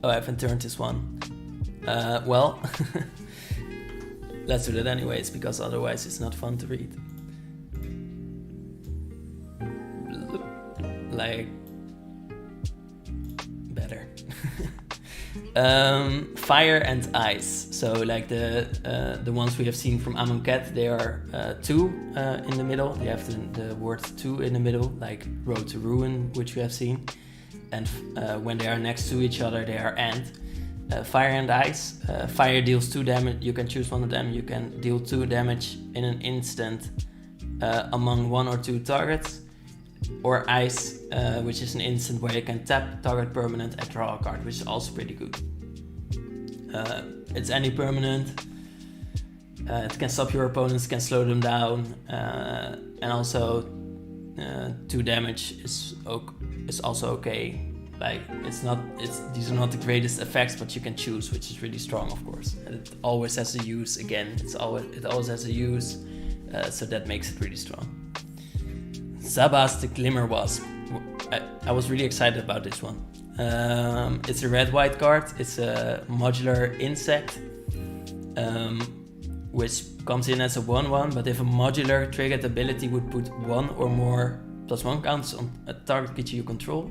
Oh, I haven't turned this one. Well, let's do that anyways, because otherwise it's not fun to read. Like, better. Fire and ice. So like the ones we have seen from Amonkhet, they are 2 in the middle. They have the word 2 in the middle, like Road to Ruin, which we have seen. And when they are next to each other, they are and. Fire and ice. Fire deals 2 damage. You can choose one of them. You can deal 2 damage in an instant among 1 or 2 targets. Or ice, which is an instant where you can tap target permanent and draw a card, which is also pretty good. It's any permanent. It can stop your opponents, can slow them down, and also 2 damage is also okay. Like these are not the greatest effects, but you can choose, which is really strong, of course. And it always has a use. Again, it always has a use, so that makes it really strong. Zabas the Glimmer Wasp. I was really excited about this one. It's a red-white card. It's a modular insect, which comes in as a 1/1. But if a modular triggered ability would put 1 or more +1 counters on a target creature you control,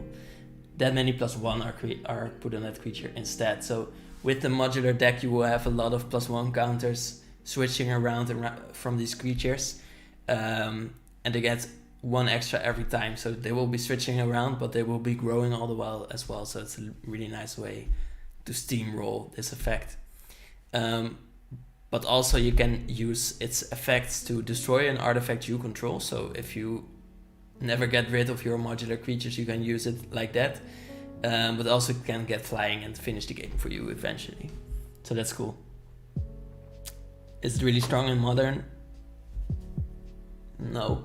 that many +1 are put on that creature instead. So with the modular deck, you will have a lot of +1 counters switching around from these creatures, and they get 1 extra every time, so they will be switching around, but they will be growing all the while as well. So it's a really nice way to steamroll this effect. But also you can use its effects to destroy an artifact you control. So if you never get rid of your modular creatures, you can use it like that. But also can get flying and finish the game for you eventually. So that's cool. Is it really strong in Modern? No.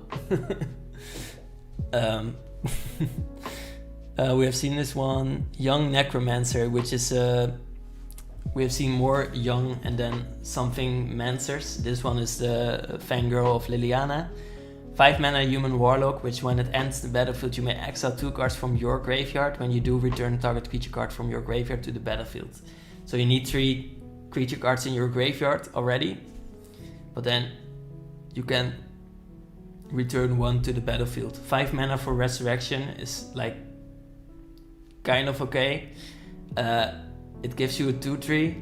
We have seen this one, Young Necromancer, which is we have seen more young and then something mancers. This one is the fangirl of Liliana. 5 mana human warlock, which when it ends the battlefield you may exile 2 cards from your graveyard. When you do, return target creature card from your graveyard to the battlefield. So you need 3 creature cards in your graveyard already, but then you can return 1 to the battlefield. 5 mana for resurrection is like kind of okay. It gives you a 2/3,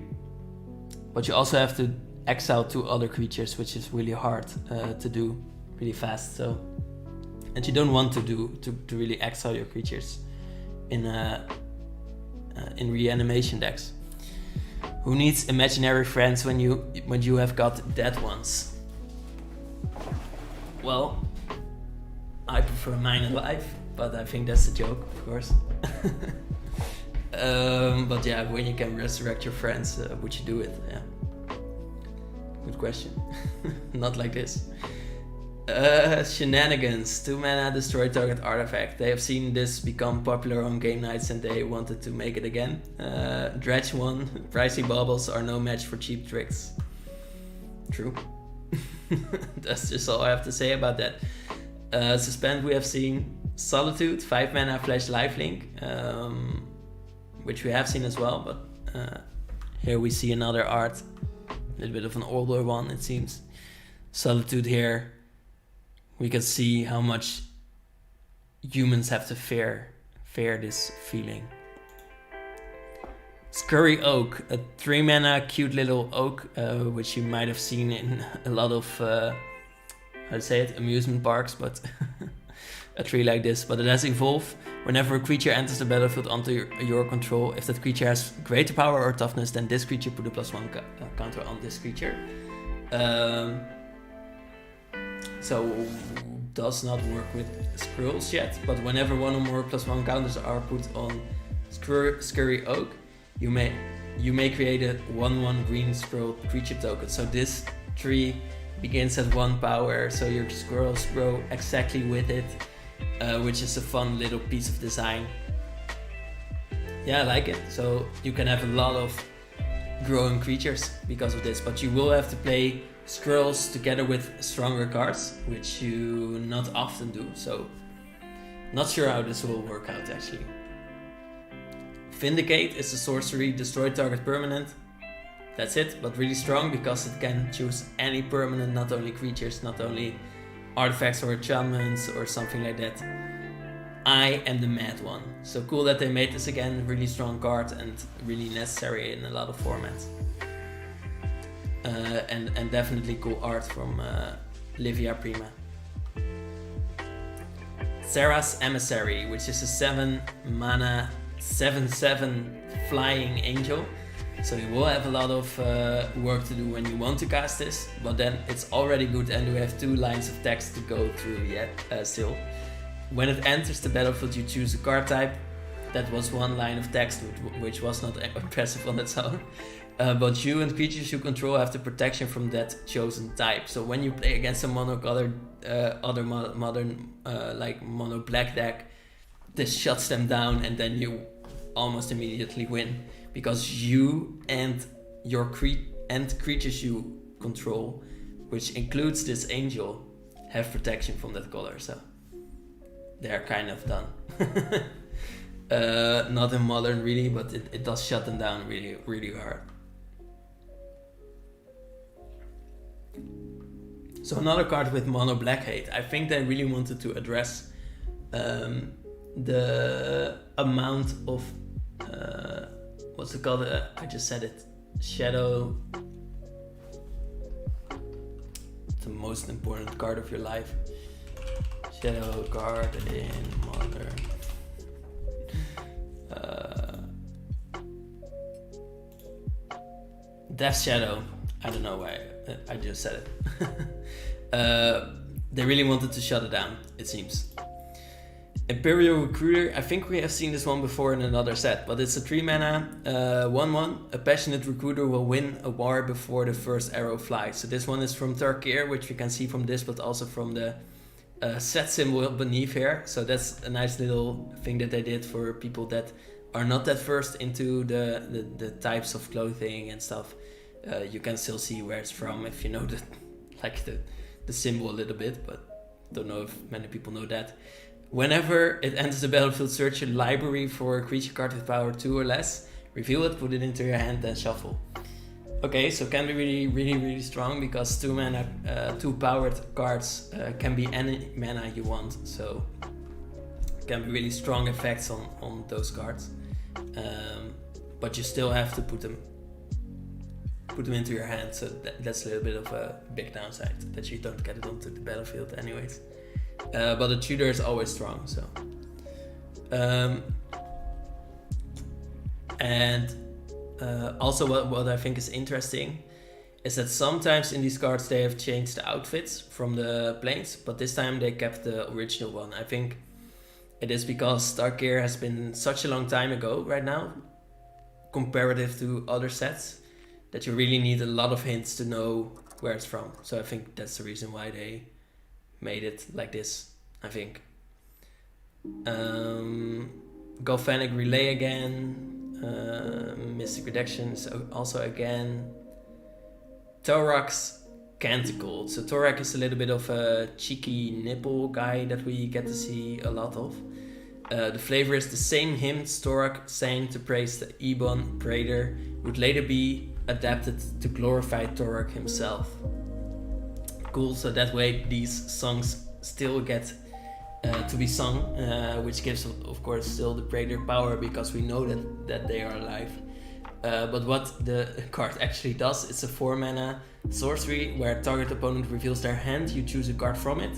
but you also have to exile 2 other creatures, which is really hard to do really fast. So, and you don't want to really exile your creatures in reanimation decks. Who needs imaginary friends when you have got dead ones? Well, I prefer mine alive, but I think that's a joke, of course. But yeah, when you can resurrect your friends, would you do it? Yeah. Good question. Not like this. Shenanigans. 2 mana, destroy target artifact. They have seen this become popular on game nights and they wanted to make it again. Dredge 1. Pricey baubles are no match for cheap tricks. True. That's just all I have to say about that. Suspend we have seen. Solitude, 5 mana flash lifelink, which we have seen as well, but here we see another art, a little bit of an older one it seems. Solitude here, we can see how much humans have to fear this feeling. Scurry Oak, a 3 mana cute little oak, which you might have seen in a lot of, how to say it, amusement parks, but a tree like this. But it has evolve. Whenever a creature enters the battlefield under your control, if that creature has greater power or toughness than this creature, put a +1 counter on this creature. So does not work with squirrels yet, but whenever 1 or more +1 counters are put on Scurry Oak, you may create a 1/1 green squirrel creature token. So this tree begins at 1 power, so your squirrels grow exactly with it, which is a fun little piece of design. Yeah, I like it. So you can have a lot of growing creatures because of this, but you will have to play scrolls together with stronger cards, which you not often do, so not sure how this will work out actually. Vindicate is a sorcery, destroy target permanent. That's it, but really strong because it can choose any permanent, not only creatures, not only artifacts or enchantments or something like that. I am the mad one. So cool that they made this again, really strong card and really necessary in a lot of formats. And definitely cool art from Livia Prima. Sarah's Emissary, which is a 7 mana 7/7 flying angel. So you will have a lot of work to do when you want to cast this, but then it's already good and we have 2 lines of text to go through yet still. When it enters the battlefield, you choose a card type. That was 1 line of text, which was not impressive on its own. But you and creatures you control have the protection from that chosen type. So when you play against a monocolored other modern like mono black deck, this shuts them down and then you almost immediately win. Because you and your creatures you control, which includes this angel, have protection from that color, so they're kind of done. Not in modern really, but it does shut them down really, really hard. So another card with mono black hate. I think they really wanted to address the amount of what's it called? I just said it. Shadow. The most important card of your life. Shadow card in modern. Death Shadow. I don't know why. I just said it. They really wanted to shut it down, it seems. Imperial Recruiter, I think we have seen this one before in another set, but it's a 3 mana, 1/1. A passionate recruiter will win a war before the first arrow flies. So this one is from Tarkir, which we can see from this, but also from the set symbol beneath here. So that's a nice little thing that they did for people that are not that versed into the types of clothing and stuff. You can still see where it's from if you know the symbol a little bit, but don't know if many people know that. Whenever it enters the battlefield, search your library for a creature card with power 2 or less, reveal it, put it into your hand, then shuffle. Okay, so can be really, really, really strong because 2 mana, 2 powered cards can be any mana you want, so can be really strong effects on those cards. But you still have to put them into your hand, so that's a little bit of a big downside, that you don't get it onto the battlefield anyways. But the tutor is always strong, so. Also what I think is interesting is that sometimes in these cards they have changed the outfits from the planes, but this time they kept the original one. I think it is because Tarkir has been such a long time ago right now, comparative to other sets, that you really need a lot of hints to know where it's from. So I think that's the reason why they made it like this, I think. Galvanic Relay again. Mystic Redactions also again. Thorax Canticle. So Thorax is a little bit of a cheeky nipple guy that we get to see a lot of. The flavor is the same hymns Thorax sang to praise the Ebon Praetor, would later be adapted to glorify Thorax himself. Cool, so that way these songs still get to be sung, which gives of course still the Praetor power because we know that they are alive. But what the card actually does, it's a 4 mana sorcery where target opponent reveals their hand, you choose a card from it.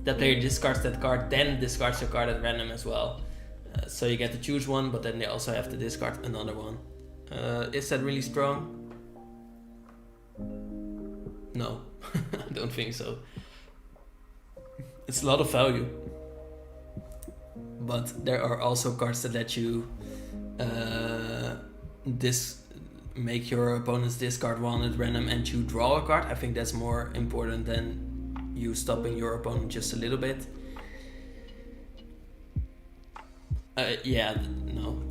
That player discards that card, then discards a card at random as well. So you get to choose one, but then they also have to discard another one. Is that really strong? No, I don't think so. It's a lot of value. But there are also cards that let you make your opponent's discard one at random and you draw a card. I think that's more important than you stopping your opponent just a little bit. Yeah, no.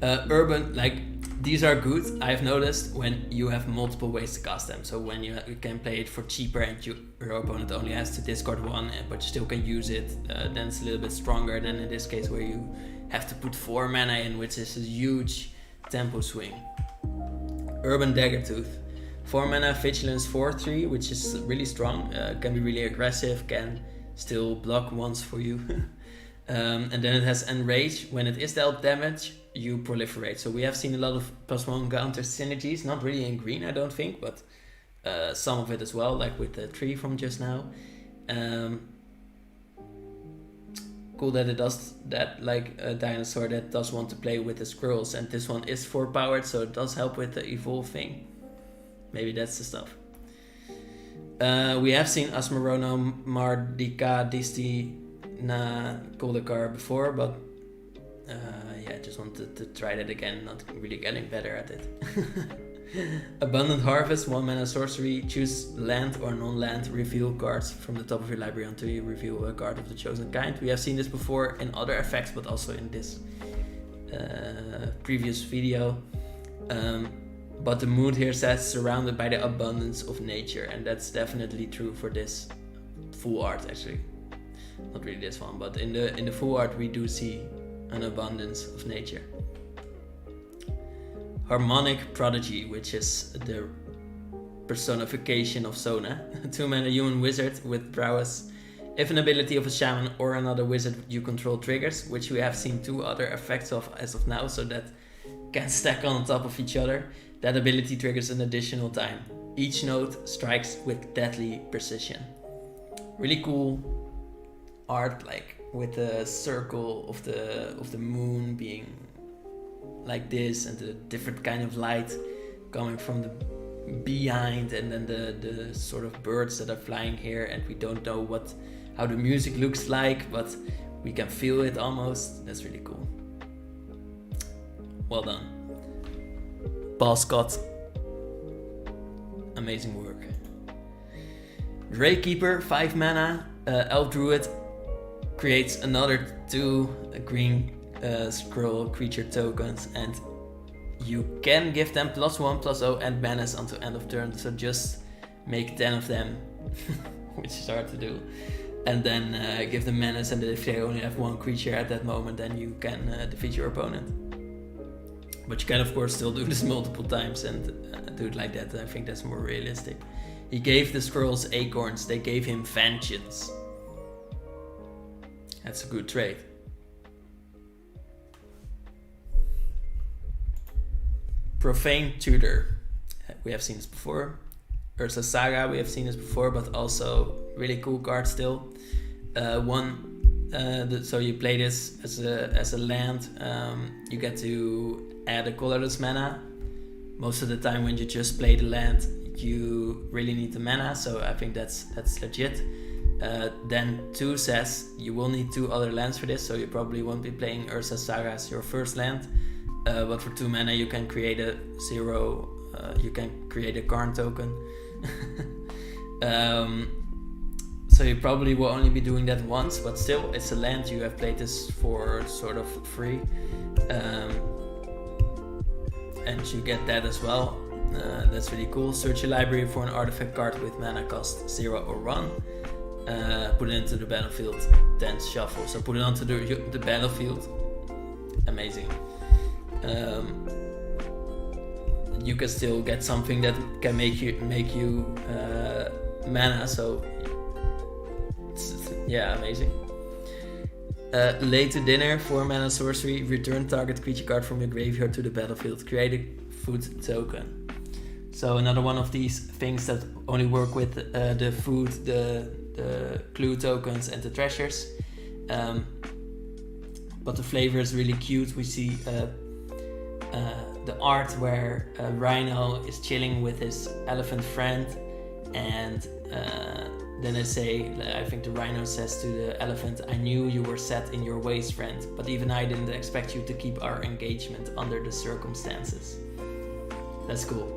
Urban, like these are good, I've noticed, when you have multiple ways to cast them. So when you can play it for cheaper and your opponent only has to discard one, but you still can use it, then it's a little bit stronger than in this case where you have to put 4 mana in, which is a huge tempo swing. Urban Daggertooth. 4 mana, Vigilance 4/3, which is really strong, can be really aggressive, can still block once for you. And then it has Enrage. When it is dealt damage, you proliferate. So we have seen a lot of +1 counter synergies, not really in green I don't think, but some of it as well, like with the tree from just now. Cool that it does that, like a dinosaur that does want to play with the squirrels, and this one is 4 powered, so it does help with the evolve thing. Maybe that's the stuff. We have seen Asmarono, Mardika, Disti, Goldakar before, but yeah, just wanted to try that again, not really getting better at it. Abundant Harvest, 1 mana sorcery, choose land or non-land, reveal cards from the top of your library until you reveal a card of the chosen kind. We have seen this before in other effects, but also in this previous video. But the mood here says surrounded by the abundance of nature, and that's definitely true for this full art actually. Not really this one, but in the full art we do see an abundance of nature. Harmonic Prodigy, which is the personification of Sona. 2 mana human wizard with prowess. If an ability of a shaman or another wizard you control triggers, which we have seen 2 other effects of as of now, so that can stack on top of each other, that ability triggers an additional time. Each node strikes with deadly precision. Really cool art, like with the circle of the moon being like this, and the different kind of light coming from the behind, and then the sort of birds that are flying here, and we don't know how the music looks like, but we can feel it almost. That's really cool. Well done. Paul Scott. Amazing work. Draykeeper, 5 mana, Elf Druid, creates another 2 green scroll creature tokens, and you can give them +1/+0 and menace until end of turn, so just make 10 of them, which is hard to do, and then give them menace, and if they only have 1 creature at that moment, then you can defeat your opponent. But you can of course still do this multiple times and do it like that. I think that's more realistic. He gave the squirrels acorns, they gave him vengeance. That's a good trade. Profane Tutor. We have seen this before. Ursa Saga, we have seen this before, but also really cool card still. So you play this as a land. You get to add a colorless mana. Most of the time when you just play the land, you really need the mana, so I think that's legit. Then 2 says you will need 2 other lands for this, so you probably won't be playing Ursa Saga as your first land. But for 2 mana you can create a 0, you can create a Karn token. So you probably will only be doing that once, but still it's a land. You have played this for sort of free. And you get that as well. That's really cool. Search your library for an artifact card with mana cost 0 or 1. Put it into the battlefield, then shuffle. So put it onto the battlefield. Amazing. You can still get something that can make you mana. So yeah, amazing. Late to Dinner, 4 mana sorcery. Return target creature card from your graveyard to the battlefield. Create a food token. So another one of these things that only work with the food, the clue tokens and the treasures. But the flavor is really cute. We see the art where Rhino is chilling with his elephant friend, and then I think the Rhino says to the elephant, "I knew you were set in your ways, friend, but even I didn't expect you to keep our engagement under the circumstances." That's cool.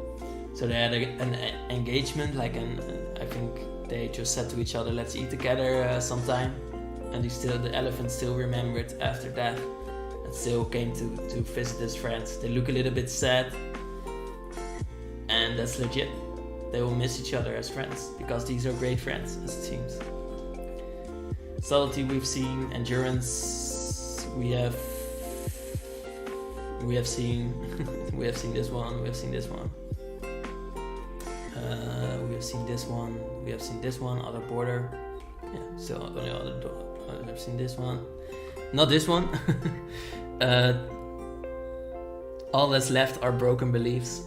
So they had an engagement, like I think they just said to each other, "Let's eat together sometime," and the elephant still remembered after death. and still came to visit his friends. They look a little bit sad, and that's legit. They will miss each other as friends, because these are great friends, as it seems. Subtlety we've seen, endurance we have seen we have seen this one, we have seen this one. We have seen this one, we have seen this one, other border. Yeah, still only other door. I've seen this one. Not this one. All that's left are broken beliefs.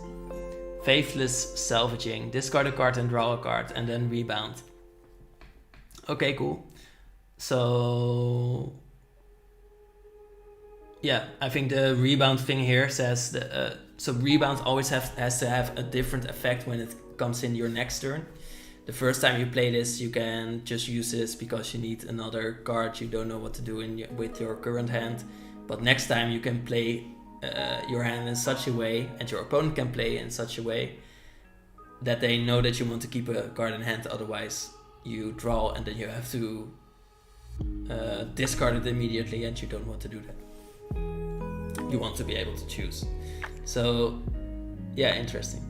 Faithless salvaging. Discard a card and draw a card and then rebound. Okay, cool. So yeah, I think the rebound thing here says that so rebound always has to have a different effect when it comes in your next turn. The first time you play this, you can just use this because you need another card. You don't know what to do with your current hand. But next time you can play your hand in such a way, and your opponent can play in such a way, that they know that you want to keep a card in hand. Otherwise, you draw and then you have to discard it immediately, and you don't want to do that. You want to be able to choose. So, yeah, interesting.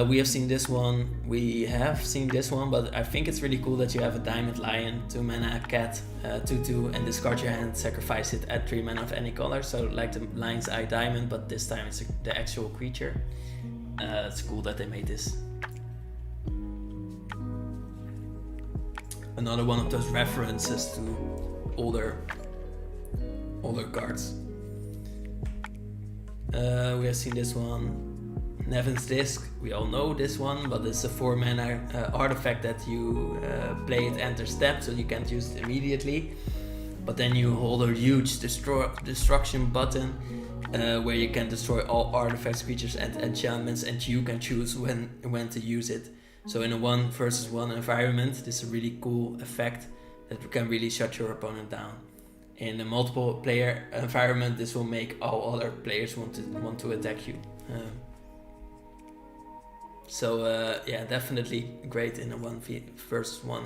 We have seen this one, but I think it's really cool that you have a Diamond Lion, 2 mana cat, 2/2, and discard your hand, sacrifice it, add 3 mana of any color. So like the Lion's Eye Diamond, but this time it's the actual creature. It's cool that they made this. Another one of those references to older cards. We have seen this one. Nevin's Disc, we all know this one, but it's a 4 mana artifact that you play it enter step, so you can't use it immediately. But then you hold a huge destruction button where you can destroy all artifacts, creatures, and enchantments, and you can choose when to use it. So in a 1 versus 1 environment, this is a really cool effect that can really shut your opponent down. In a multiple player environment, this will make all other players want to attack you. So yeah, definitely great in a 1 versus 1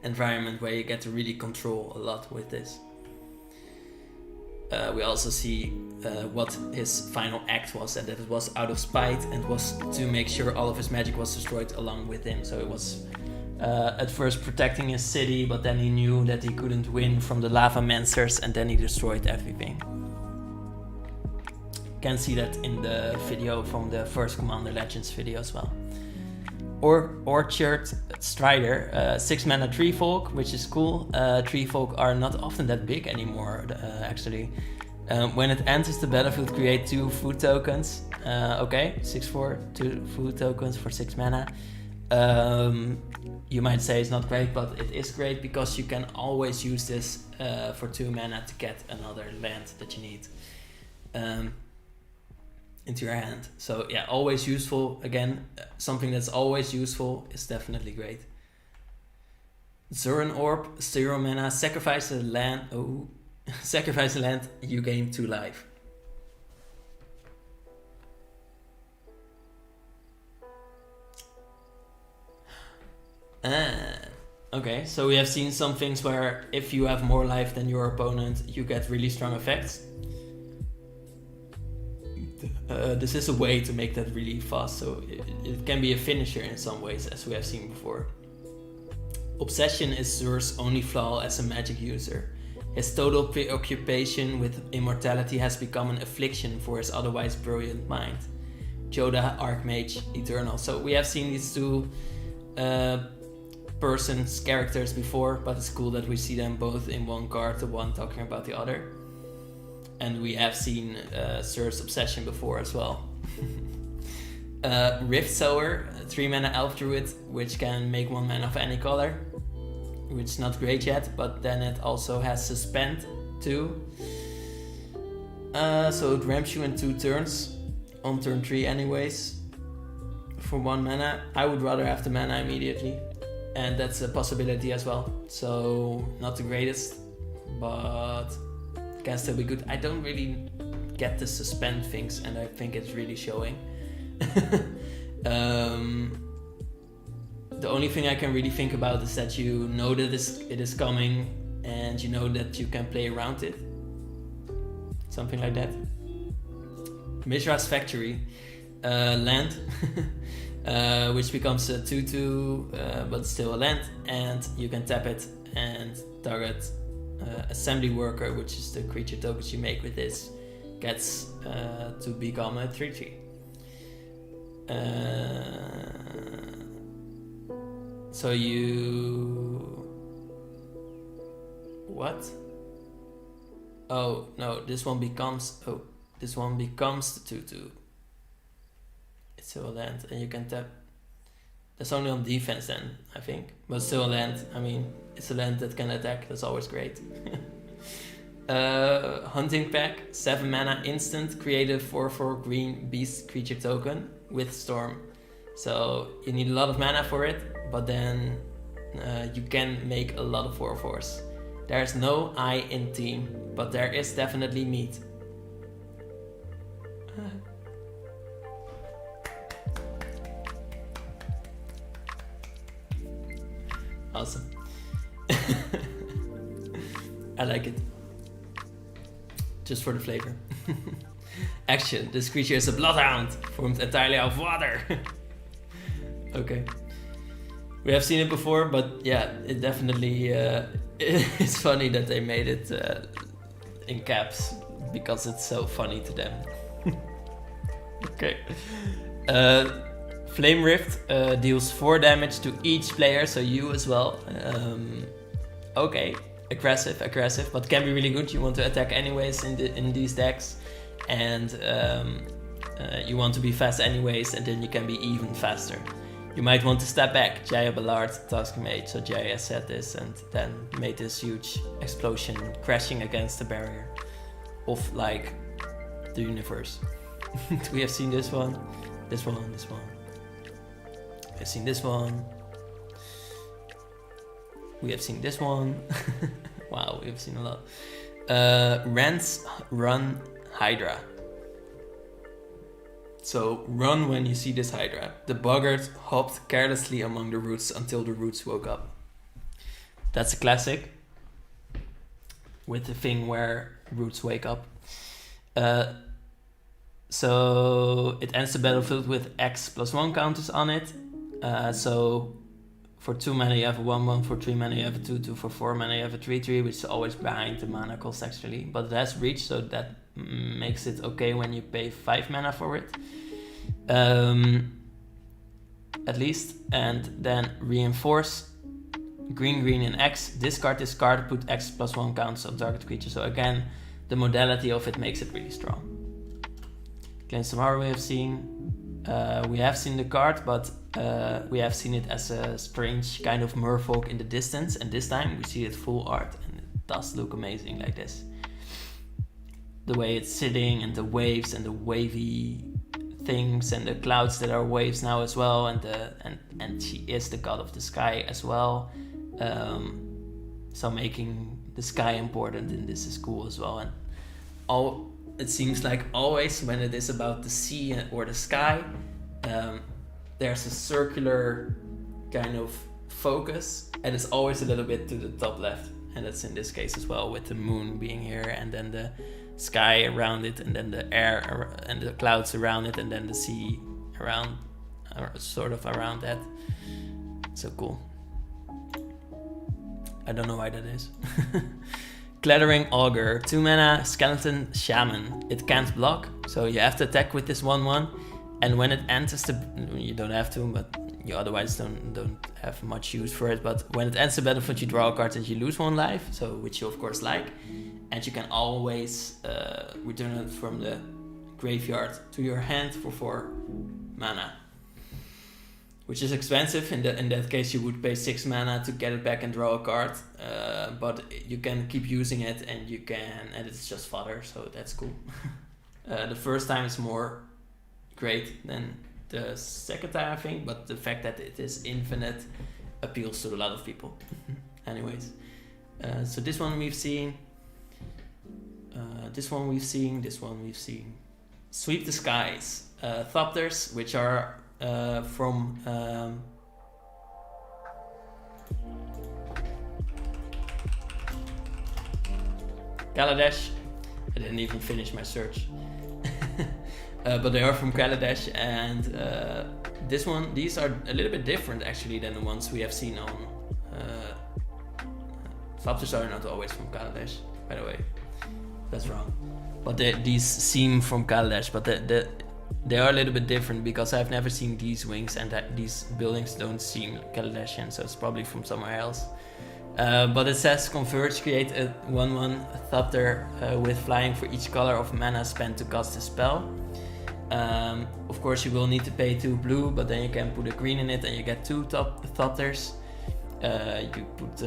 environment where you get to really control a lot with this. We also see what his final act was, and that it was out of spite and was to make sure all of his magic was destroyed along with him. So it was at first protecting his city, but then he knew that he couldn't win from the lava monsters, and then he destroyed everything. Can see that in the video from the first Commander Legends video as well. Orchard Strider, 6 mana Tree Folk, which is cool. Tree Folk are not often that big anymore, actually. When it enters the battlefield, create 2 food tokens. Okay, 6/4, 2 food tokens for 6 mana. You might say it's not great, but it is great because you can always use this for 2 mana to get another land that you need into your hand. So yeah, always useful. Again, something that's always useful is definitely great. Zuran Orb, 0 mana, sacrifice a land. Oh, sacrifice a land, you gain 2 life. Okay, so we have seen some things where if you have more life than your opponent, you get really strong effects. This is a way to make that really fast, so it can be a finisher in some ways, as we have seen before. Obsession is Zur's only flaw as a magic user. His total preoccupation with immortality has become an affliction for his otherwise brilliant mind. Joda, Archmage, Eternal. So we have seen these 2 person's characters before, but it's cool that we see them both in one card, the one talking about the other. And we have seen Sur's Obsession before as well. Rift Sower, 3 mana Elf Druid, which can make 1 mana of any color, which is not great yet, but then it also has Suspend too. So it ramps you in 2 turns, on turn 3 anyways, for 1 mana. I would rather have the mana immediately, and that's a possibility as well. So not the greatest, but can still be good. I don't really get the suspend things, and I think it's really showing. The only thing I can really think about is that you know that it is coming, and you know that you can play around it. something like that. Mishra's Factory, land, which becomes a 2/2, but still a land, and you can tap it and target assembly worker, which is the creature tokens you make with this, gets to become a 3/3. So you... What? Oh, no, this one becomes... Oh, this one becomes the 2/2. It's still a land, and you can tap... That's only on defense then, I think. But still a land. I mean, it's a land that can attack. That's always great. Hunting Pack, 7 mana, instant, create a 4/4 green beast creature token with Storm. So you need a lot of mana for it, but then you can make a lot of 4/4s. There's no I in team, but there is definitely meat. Awesome. I like it. Just for the flavor. Action. This creature is a bloodhound, formed entirely out of water. Okay. We have seen it before, but yeah, it definitely... it's funny that they made it in caps, because it's so funny to them. Okay. Flame Rift deals 4 damage to each player, so you as well. Okay, aggressive, but can be really good. You want to attack anyways in these decks, and you want to be fast anyways, and then you can be even faster. You might want to step back, Jaya Ballard, Task Mage, so Jaya said this and then made this huge explosion crashing against the barrier of like the universe. We have seen this one, this one, this one. We've seen this one. We have seen this one. Wow, we've seen a lot. Rants Run Hydra. So run when you see this Hydra. The boggart hopped carelessly among the roots until the roots woke up. That's a classic. With the thing where roots wake up. So it ends the battlefield with X+1 counters on it. So for 2 mana you have a 1/1, for 3 mana you have a 2/2, for 4 mana you have a 3/3, which is always behind the mana cost actually. But it has reach, so that makes it okay when you pay 5 mana for it. At least. And then reinforce. Green and X. Discard this card, put X+1 counts on target creature. So again, the modality of it makes it really strong. Claims tomorrow we have seen the card, but we have seen it as a strange kind of merfolk in the distance, and this time we see it full art, and it does look amazing like this. The way it's sitting, and the waves, and the wavy things, and the clouds that are waves now as well, and she is the god of the sky as well. So making the sky important in this is cool as well. And it seems like always when it is about the sea or the sky, there's a circular kind of focus, and it's always a little bit to the top left, and that's in this case as well, with the moon being here, and then the sky around it, and then the air and the clouds around it, and then the sea around, sort of around that. So cool. I don't know why that is. Clattering Augur, 2 mana, Skeleton Shaman. It can't block, so you have to attack with this 1/1. And when it enters the... You don't have to, but you otherwise don't have much use for it. But when it enters the battlefield, you draw a card and you lose 1 life, so which you of course like. And you can always return it from the graveyard to your hand for 4 mana. Which is expensive. In that case, you would pay 6 mana to get it back and draw a card. But you can keep using it, and it's just fodder, so that's cool. The first time is more great than the second time, I think, but the fact that it is infinite appeals to a lot of people. Anyways, so this one we've seen. This one we've seen. Sweep the Skies. Thopters, which are from Kaladesh. I didn't even finish my search. But they are from Kaladesh, and these are a little bit different actually than the ones we have seen on. Raptors are not always from Kaladesh, by the way. That's wrong. But these seem from Kaladesh, but they are a little bit different because I've never seen these wings, and these buildings don't seem Kaladeshian, so it's probably from somewhere else. But it says Converge, create a 1/1 Thopter with flying for each color of mana spent to cast the spell. Of course, you will need to pay 2 blue, but then you can put a green in it and you get 2 Thopters. You put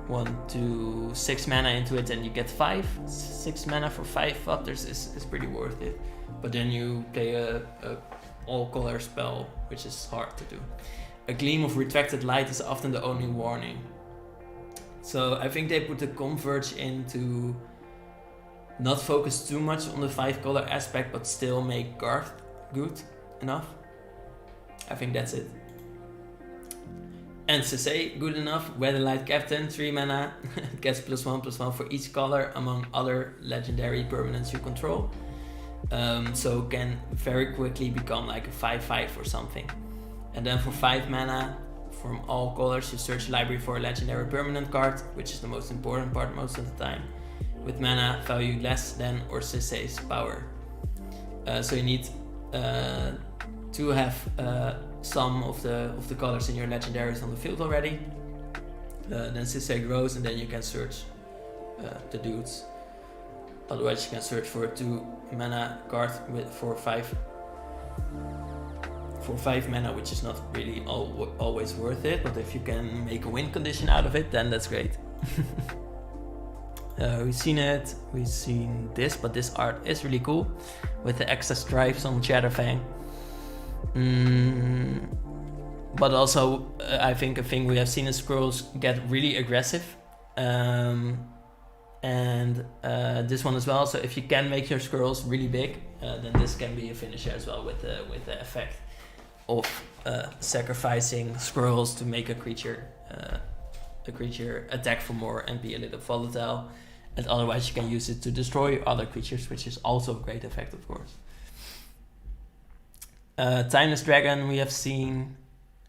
1 to 6 mana into it and you get 5. 6 mana for 5 Thopters is pretty worth it. But then you play a all color spell, which is hard to do. A gleam of retracted light is often the only warning. So I think they put the Converge in to not focus too much on the 5 color aspect, but still make Garth good enough. I think that's it. And CC, good enough. Weatherlight Captain, 3 mana, gets +1/+1 for each color among other legendary permanents you control. So can very quickly become like a 5/5 or something. And then for 5 mana, from all colors, you search library for a legendary permanent card, which is the most important part most of the time, with mana value less than or CC's power. So you need to have some of the colors in your legendaries on the field already. Then CC grows, and then you can search the dudes. Otherwise, you can search for a 2 mana card for 5 mana, which is not really always worth it, but if you can make a win condition out of it, then that's great. We've seen it, we've seen this, but this art is really cool with the extra stripes on Shadowfang. But also, I think a thing we have seen is squirrels get really aggressive, and this one as well. So if you can make your squirrels really big, then this can be a finisher as well with the effect of sacrificing squirrels to make a creature attack for more and be a little volatile, and otherwise you can use it to destroy other creatures, which is also a great effect, of course. Timeless Dragon, we have seen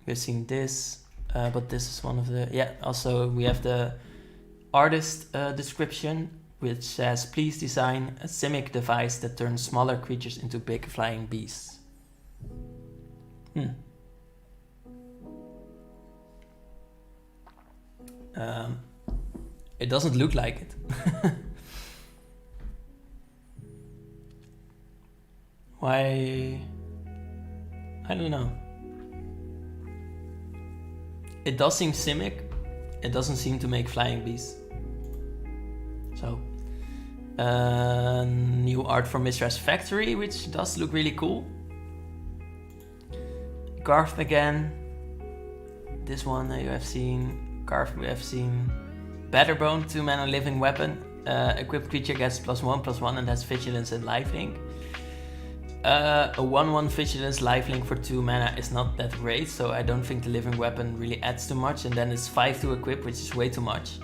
this, but this is one of the also we have the artist description, which says, please design a Simic device that turns smaller creatures into big flying beasts. It doesn't look like it. Why? I don't know. It does seem Simic. It doesn't seem to make flying beasts. So, new art from Mistress Factory, which does look really cool. Garth again. This one you have seen. Garth we have seen. Batterbone, 2 mana living weapon. Equipped creature gets +1/+1 and has vigilance and lifelink. A 1/1 vigilance lifelink for 2 mana is not that great, so I don't think the living weapon really adds too much, and then it's 5 to equip, which is way too much.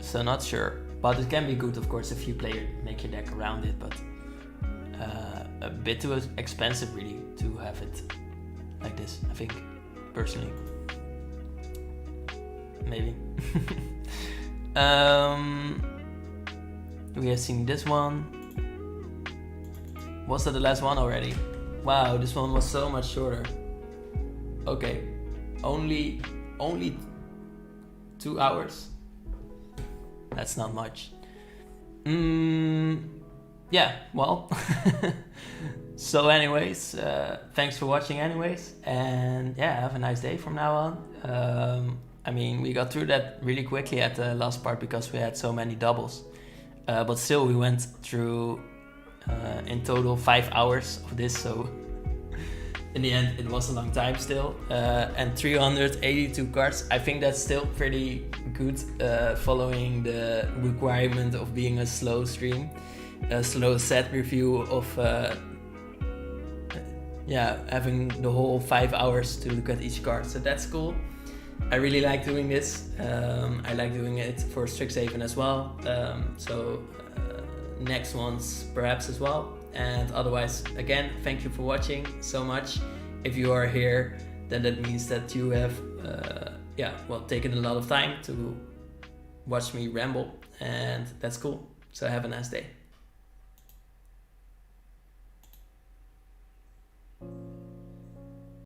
So not sure, but it can be good, of course, if you make your deck around it, but a bit too expensive really to have it like this, I think, personally. Maybe. We have seen this one. Was that the last one already? Wow, this one was so much shorter. Okay, only 2 hours. That's not much. Yeah, well. So anyways, thanks for watching anyways. And yeah, have a nice day from now on. I mean, we got through that really quickly at the last part because we had so many doubles. But still, we went through in total 5 hours of this, so in the end it was a long time still. And 382 cards, I think that's still pretty good, following the requirement of being a slow stream, a slow set review of having the whole 5 hours to look at each card, so that's cool. I really like doing this. I like doing it for Strixhaven as well. Next ones perhaps as well. And otherwise, again, thank you for watching so much. If you are here, then that means that you have taken a lot of time to watch me ramble, and that's cool. So have a nice day.